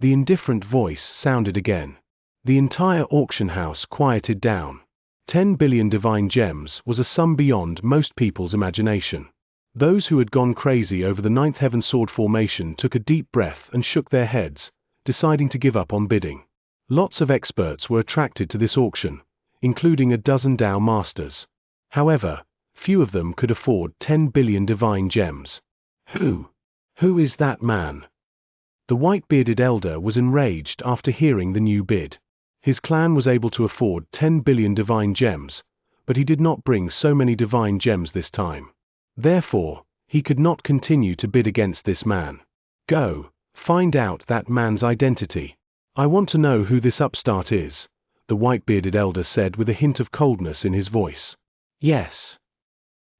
The indifferent voice sounded again. The entire auction house quieted down. 10 billion divine gems was a sum beyond most people's imagination. Those who had gone crazy over the Ninth Heaven Sword formation took a deep breath and shook their heads, deciding to give up on bidding. Lots of experts were attracted to this auction, including a dozen Tao masters. However, few of them could afford 10 billion divine gems. Who is that man? The white-bearded elder was enraged after hearing the new bid. His clan was able to afford 10 billion divine gems, but he did not bring so many divine gems this time. Therefore, he could not continue to bid against this man. Go, find out that man's identity. I want to know who this upstart is, the white-bearded elder said with a hint of coldness in his voice. Yes.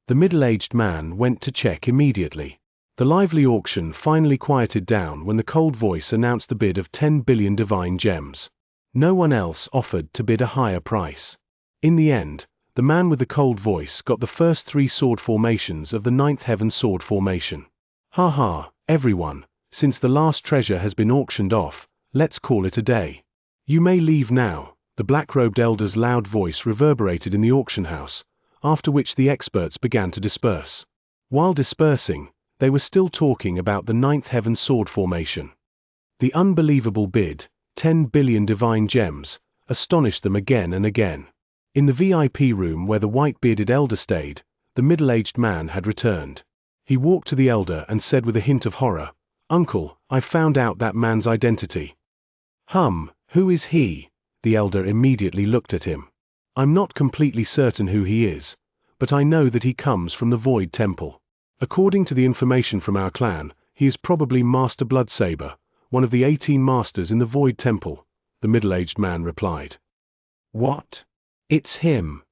The middle-aged man went to check immediately. The lively auction finally quieted down when the cold voice announced the bid of 10 billion divine gems. No one else offered to bid a higher price. In the end, the man with the cold voice got the first 3 sword formations of the Ninth Heaven Sword formation. Ha ha, everyone, since the last treasure has been auctioned off, let's call it a day. You may leave now, the black-robed elder's loud voice reverberated in the auction house, after which the experts began to disperse. While dispersing, they were still talking about the Ninth Heaven Sword formation. The unbelievable bid, 10 billion divine gems, astonished them again and again. In the VIP room where the white-bearded elder stayed, the middle-aged man had returned. He walked to the elder and said with a hint of horror, Uncle, I found out that man's identity. Who is he? The elder immediately looked at him. I'm not completely certain who he is, but I know that he comes from the Void Temple. According to the information from our clan, he is probably Master Bloodsaber, one of the 18 masters in the Void Temple, the middle-aged man replied. What? It's him.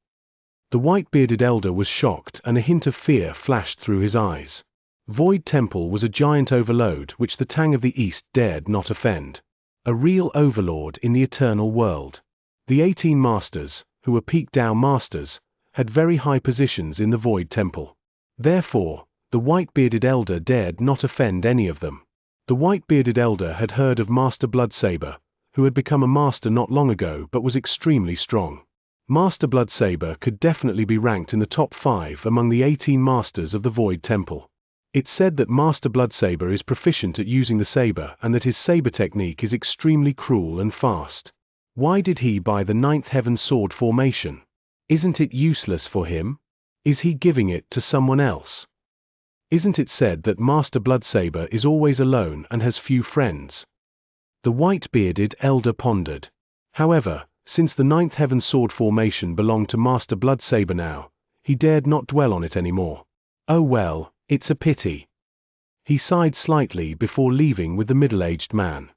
The white-bearded elder was shocked and a hint of fear flashed through his eyes. Void Temple was a giant overlord which the Tang of the East dared not offend. A real overlord in the eternal world. The 18 masters, who were peak Tao masters, had very high positions in the Void Temple. Therefore, the white-bearded elder dared not offend any of them. The white-bearded elder had heard of Master Bloodsaber, who had become a master not long ago but was extremely strong. Master Bloodsaber could definitely be ranked in the top 5 among the 18 masters of the Void Temple. It's said that Master Bloodsaber is proficient at using the saber and that his saber technique is extremely cruel and fast. Why did he buy the 9th Heaven Sword formation? Isn't it useless for him? Is he giving it to someone else? Isn't it said that Master Bloodsaber is always alone and has few friends? The white-bearded elder pondered. However, since the 9th Heaven Sword formation belonged to Master Bloodsaber now, he dared not dwell on it anymore. Oh well, it's a pity. He sighed slightly before leaving with the middle-aged man.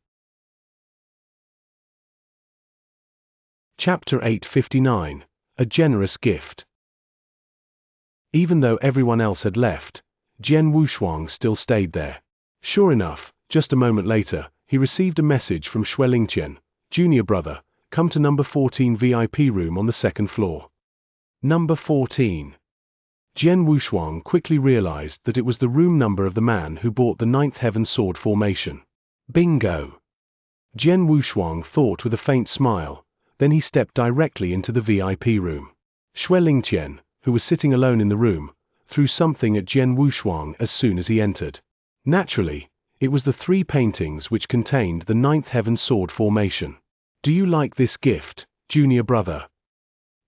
Chapter 859. A Generous Gift. Even though everyone else had left, Jian Wushuang still stayed there. Sure enough, just a moment later, he received a message from Xianxia, "Junior brother, come to number 14 VIP room on the 2nd floor." Number 14. Jian Wushuang quickly realized that it was the room number of the man who bought the 9th Heaven Sword formation. Bingo! Jian Wushuang thought with a faint smile, then he stepped directly into the VIP room. Xianxia, who was sitting alone in the room, threw something at Jian Wushuang as soon as he entered. Naturally, it was the 3 paintings which contained the 9th Heaven Sword formation. "Do you like this gift, junior brother?"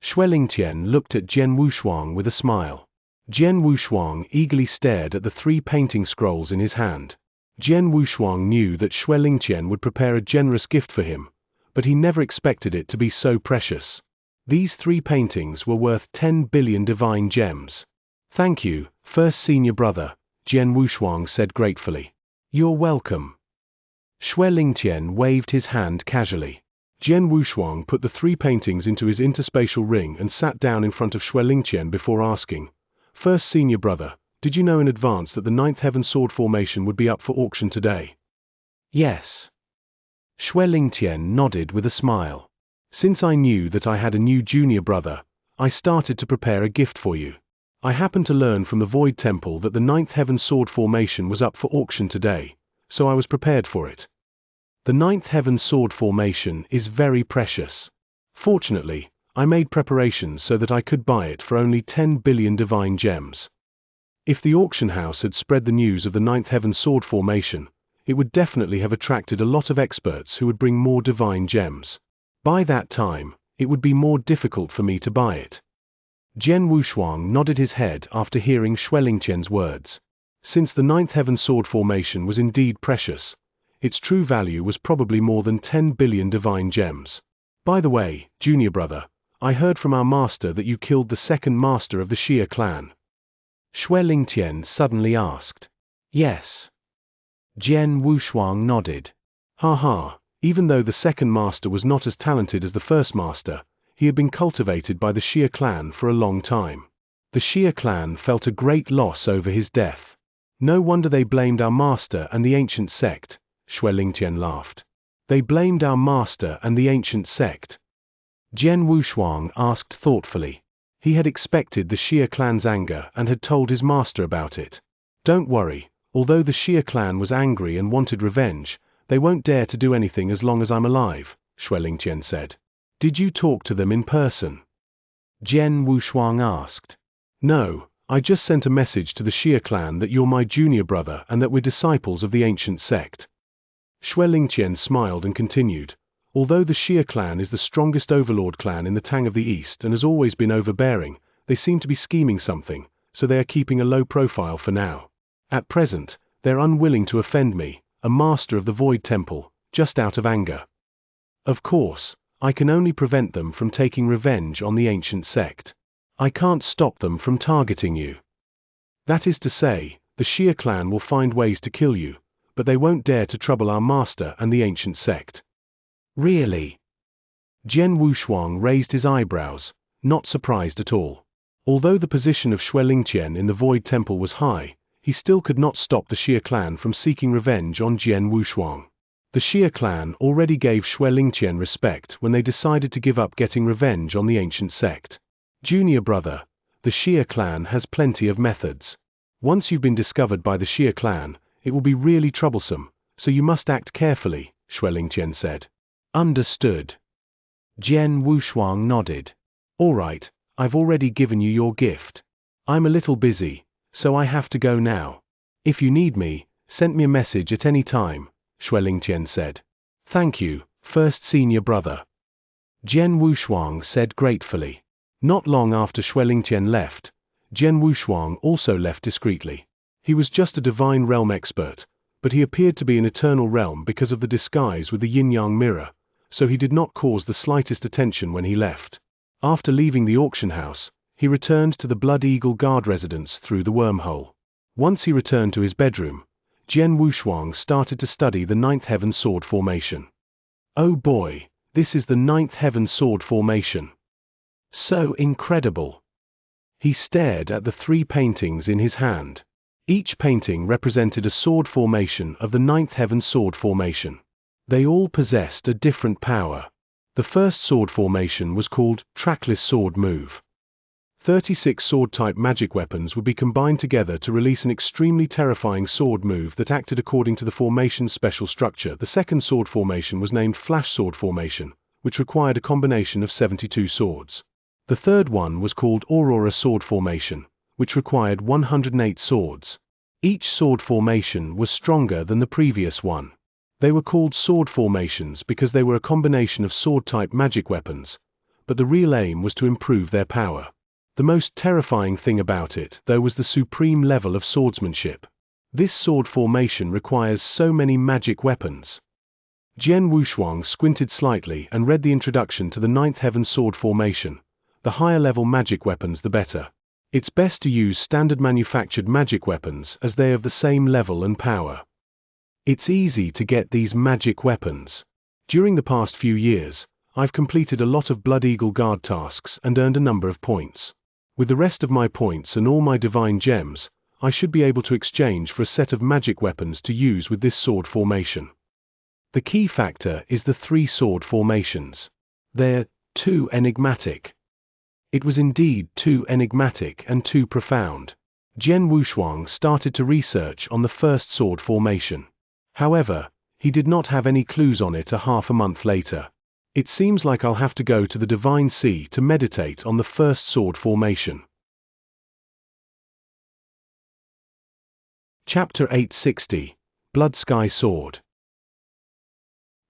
Xianxia looked at Jian Wushuang with a smile. Jian Wushuang eagerly stared at the 3 painting scrolls in his hand. Jian Wushuang knew that Xianxia would prepare a generous gift for him, but he never expected it to be so precious. These 3 paintings were worth 10 billion divine gems. "Thank you, first senior brother," Jian Wushuang said gratefully. "You're welcome." Xianxia waved his hand casually. Jian Wushuang put the 3 paintings into his interspatial ring and sat down in front of Xianxia before asking, "First senior brother, did you know in advance that the 9th Heaven Sword formation would be up for auction today?" "Yes." Xianxia nodded with a smile. "Since I knew that I had a new junior brother, I started to prepare a gift for you. I happened to learn from the Void Temple that the 9th Heaven Sword formation was up for auction today, so I was prepared for it. The 9th Heaven Sword formation is very precious. Fortunately, I made preparations so that I could buy it for only 10 billion divine gems. If the auction house had spread the news of the 9th Heaven Sword formation, it would definitely have attracted a lot of experts who would bring more divine gems. By that time, it would be more difficult for me to buy it." Jian Wushuang nodded his head after hearing Xianxia's words. Since the 9th Heaven Sword formation was indeed precious, its true value was probably more than 10 billion divine gems. "By the way, junior brother, I heard from our master that you killed the 2nd master of the Xia clan." Xianxia suddenly asked. "Yes." Jian Wushuang nodded. "Ha, even though the 2nd master was not as talented as the 1st master, he had been cultivated by the Xia clan for a long time. The Xia clan felt a great loss over his death. No wonder they blamed our master and the ancient sect," Xianxia laughed. "They blamed our master and the ancient sect?" Jian Wushuang asked thoughtfully. He had expected the Xia clan's anger and had told his master about it. "Don't worry, although the Xia clan was angry and wanted revenge, they won't dare to do anything as long as I'm alive," Xianxia said. "Did you talk to them in person?" Jian Wushuang asked. "No, I just sent a message to the Xia clan that you're my junior brother and that we're disciples of the ancient sect." Xianxia smiled and continued, "Although the Xia clan is the strongest overlord clan in the Tang of the East and has always been overbearing, they seem to be scheming something, so they are keeping a low profile for now. At present, they're unwilling to offend me, a master of the Void Temple, just out of anger. Of course, I can only prevent them from taking revenge on the ancient sect. I can't stop them from targeting you. That is to say, the Xia clan will find ways to kill you, but they won't dare to trouble our master and the ancient sect." "Really?" Jian Wushuang raised his eyebrows, not surprised at all. Although the position of Xianxia in the Void Temple was high, he still could not stop the Xia clan from seeking revenge on Jian Wushuang. The Xia clan already gave Xianxia respect when they decided to give up getting revenge on the ancient sect. "Junior brother, the Xia clan has plenty of methods. Once you've been discovered by the Xia clan, it will be really troublesome, so you must act carefully," Xianxia said. "Understood." Jian Wushuang nodded. All right, I've already given you your gift. I'm a little busy, so I have to go now. If you need me, send me a message at any time, Lingtian said. Thank you, first senior brother. Jian Wushuang said gratefully. Not long after Lingtian left, Jian Wushuang also left discreetly. He was just a divine realm expert, but he appeared to be in eternal realm because of the disguise with the yin-yang mirror, so he did not cause the slightest attention when he left. After leaving the auction house, he returned to the Blood Eagle Guard residence through the wormhole. Once he returned to his bedroom, Jian Wushuang started to study the Ninth Heaven Sword Formation. Oh boy, this is the Ninth Heaven Sword Formation. So incredible. He stared at the 3 paintings in his hand. Each painting represented a sword formation of the Ninth Heaven Sword Formation. They all possessed a different power. The first sword formation was called Trackless Sword Move. 36 sword-type magic weapons would be combined together to release an extremely terrifying sword move that acted according to the formation's special structure. The second sword formation was named Flash Sword Formation, which required a combination of 72 swords. The third one was called Aurora Sword Formation, which required 108 swords. Each sword formation was stronger than the previous one. They were called sword formations because they were a combination of sword-type magic weapons, but the real aim was to improve their power. The most terrifying thing about it, though, was the supreme level of swordsmanship. This sword formation requires so many magic weapons. Jian Wushuang squinted slightly and read the introduction to the Ninth Heaven Sword Formation. The higher level magic weapons the better. It's best to use standard manufactured magic weapons as they have the same level and power. It's easy to get these magic weapons. During the past few years, I've completed a lot of Blood Eagle Guard tasks and earned a number of points. With the rest of my points and all my divine gems, I should be able to exchange for a set of magic weapons to use with this sword formation. The key factor is the 3 sword formations. They're too enigmatic. It was indeed too enigmatic and too profound. Jian Wushuang started to research on the first sword formation. However, he did not have any clues on it a half a month later. It seems like I'll have to go to the Divine Sea to meditate on the first sword formation. Chapter 860, Blood Sky Sword.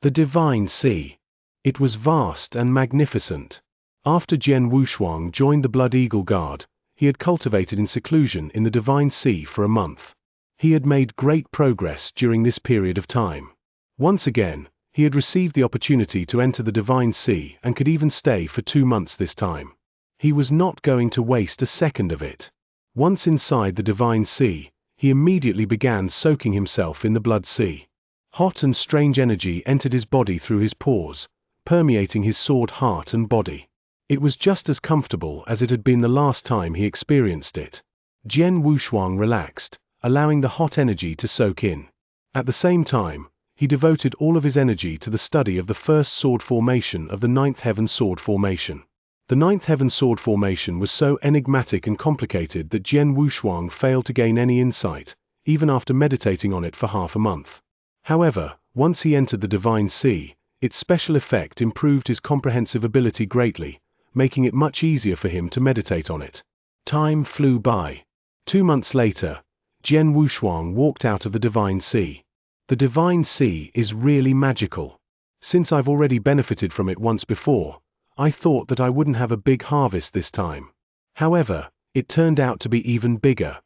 The Divine Sea. It was vast and magnificent. After Jian Wushuang joined the Blood Eagle Guard, he had cultivated in seclusion in the Divine Sea for a month. He had made great progress during this period of time. Once again, he had received the opportunity to enter the Divine Sea and could even stay for 2 months this time. He was not going to waste a second of it. Once inside the Divine Sea, he immediately began soaking himself in the Blood Sea. Hot and strange energy entered his body through his pores, permeating his sword, heart and body. It was just as comfortable as it had been the last time he experienced it. Jian Wushuang relaxed, allowing the hot energy to soak in. At the same time, he devoted all of his energy to the study of the first sword formation of the Ninth Heaven Sword Formation. The Ninth Heaven Sword Formation was so enigmatic and complicated that Jian Wushuang failed to gain any insight, even after meditating on it for half a month. However, once he entered the Divine Sea, its special effect improved his comprehensive ability greatly, making it much easier for him to meditate on it. Time flew by. 2 months later, Jian Wushuang walked out of the Divine Sea. The Divine Sea is really magical. Since I've already benefited from it once before, I thought that I wouldn't have a big harvest this time. However, it turned out to be even bigger.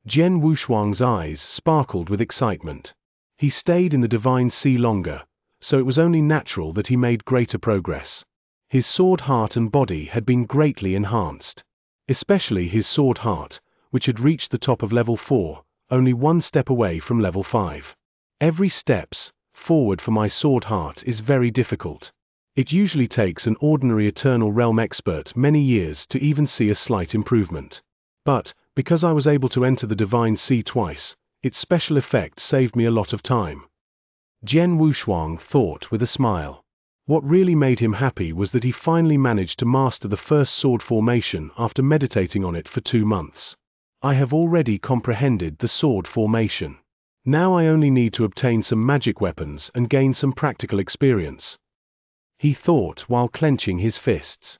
Jian Wushuang's eyes sparkled with excitement. He stayed in the Divine Sea longer, so it was only natural that he made greater progress. His sword, heart and body had been greatly enhanced. Especially his sword heart, which had reached the top of level 4, only 1 step away from level 5. Every steps forward for my sword heart is very difficult. It usually takes an ordinary Eternal Realm expert many years to even see a slight improvement. But, because I was able to enter the Divine Sea twice, its special effect saved me a lot of time. Jian Wushuang thought with a smile. What really made him happy was that he finally managed to master the first sword formation after meditating on it for 2 months. I have already comprehended the sword formation. Now I only need to obtain some magic weapons and gain some practical experience. He thought while clenching his fists.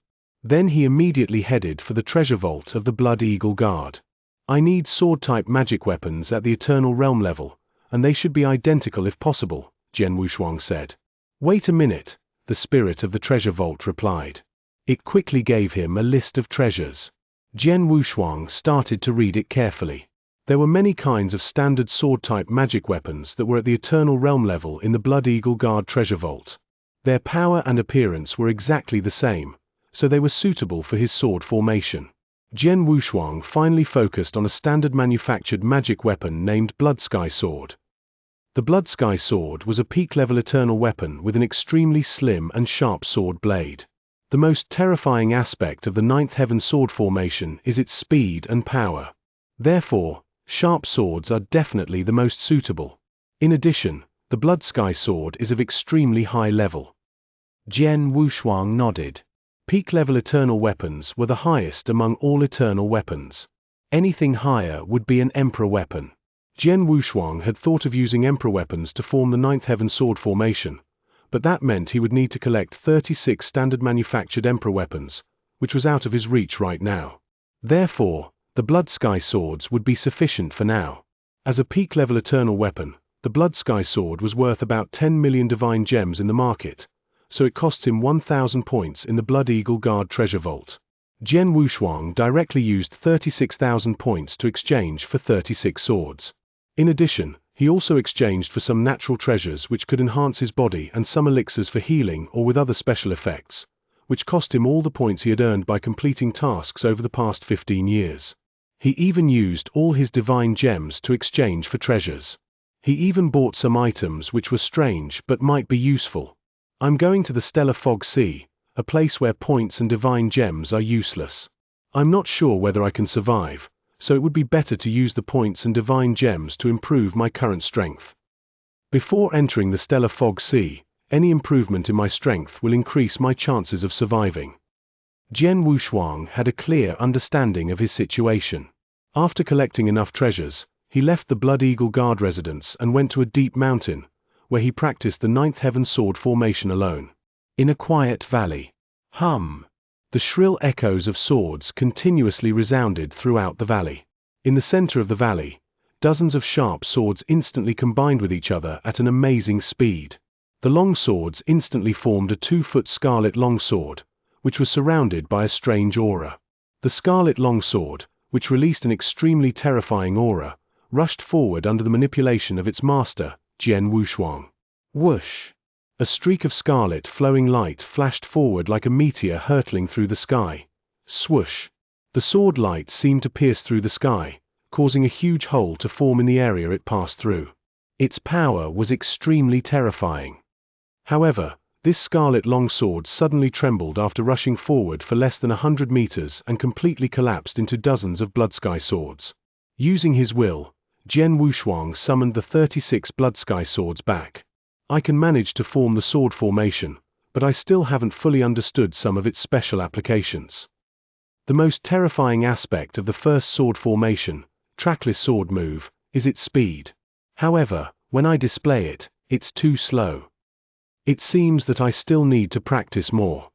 Then he immediately headed for the treasure vault of the Blood Eagle Guard. I need sword-type magic weapons at the Eternal Realm level, and they should be identical if possible, Jian Wushuang said. Wait a minute, the spirit of the treasure vault replied. It quickly gave him a list of treasures. Jian Wushuang started to read it carefully. There were many kinds of standard sword-type magic weapons that were at the Eternal Realm level in the Blood Eagle Guard treasure vault. Their power and appearance were exactly the same, so they were suitable for his sword formation. Jian Wushuang finally focused on a standard manufactured magic weapon named Blood Sky Sword. The Blood Sky Sword was a peak-level eternal weapon with an extremely slim and sharp sword blade. The most terrifying aspect of the Ninth Heaven sword formation is its speed and power. Therefore, sharp swords are definitely the most suitable. In addition, the Blood Sky Sword is of extremely high level. Jian Wushuang nodded. Peak-level eternal weapons were the highest among all eternal weapons. Anything higher would be an Emperor weapon. Jian Wushuang had thought of using Emperor weapons to form the Ninth Heaven sword formation, but that meant he would need to collect 36 standard manufactured Emperor weapons, which was out of his reach right now. Therefore, the Blood Sky Swords would be sufficient for now. As a peak-level eternal weapon, the Blood Sky Sword was worth about 10 million divine gems in the market, so it costs him 1,000 points in the Blood Eagle Guard treasure vault. Jian Wushuang directly used 36,000 points to exchange for 36 swords. In addition, he also exchanged for some natural treasures which could enhance his body and some elixirs for healing or with other special effects, which cost him all the points he had earned by completing tasks over the past 15 years. He even used all his divine gems to exchange for treasures. He even bought some items which were strange but might be useful. I'm going to the Stellar Fog Sea, a place where points and divine gems are useless. I'm not sure whether I can survive, so it would be better to use the points and divine gems to improve my current strength. Before entering the Stellar Fog Sea, any improvement in my strength will increase my chances of surviving. Jian Wushuang had a clear understanding of his situation. After collecting enough treasures, he left the Blood Eagle Guard residence and went to a deep mountain, where he practiced the Ninth Heaven sword formation alone. In a quiet valley. The shrill echoes of swords continuously resounded throughout the valley. In the center of the valley, dozens of sharp swords instantly combined with each other at an amazing speed. The long swords instantly formed a 2-foot scarlet longsword, which was surrounded by a strange aura. The scarlet longsword, which released an extremely terrifying aura, rushed forward under the manipulation of its master, Jian Wushuang. Whoosh! A streak of scarlet flowing light flashed forward like a meteor hurtling through the sky. Swoosh! The sword light seemed to pierce through the sky, causing a huge hole to form in the area it passed through. Its power was extremely terrifying. However, this scarlet longsword suddenly trembled after rushing forward for less than 100 meters and completely collapsed into dozens of Blood Sky swords. Using his will, Jian Wushuang summoned the 36 Blood Sky swords back. I can manage to form the sword formation, but I still haven't fully understood some of its special applications. The most terrifying aspect of the first sword formation, trackless sword move, is its speed. However, when I display it, it's too slow. It seems that I still need to practice more.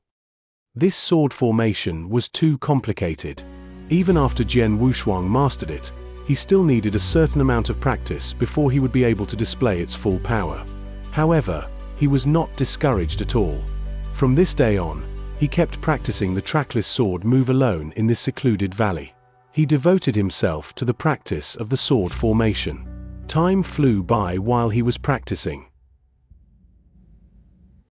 This sword formation was too complicated. Even after Jian Wushuang mastered it, he still needed a certain amount of practice before he would be able to display its full power. However, he was not discouraged at all. From this day on, he kept practicing the trackless sword move alone in this secluded valley. He devoted himself to the practice of the sword formation. Time flew by while he was practicing.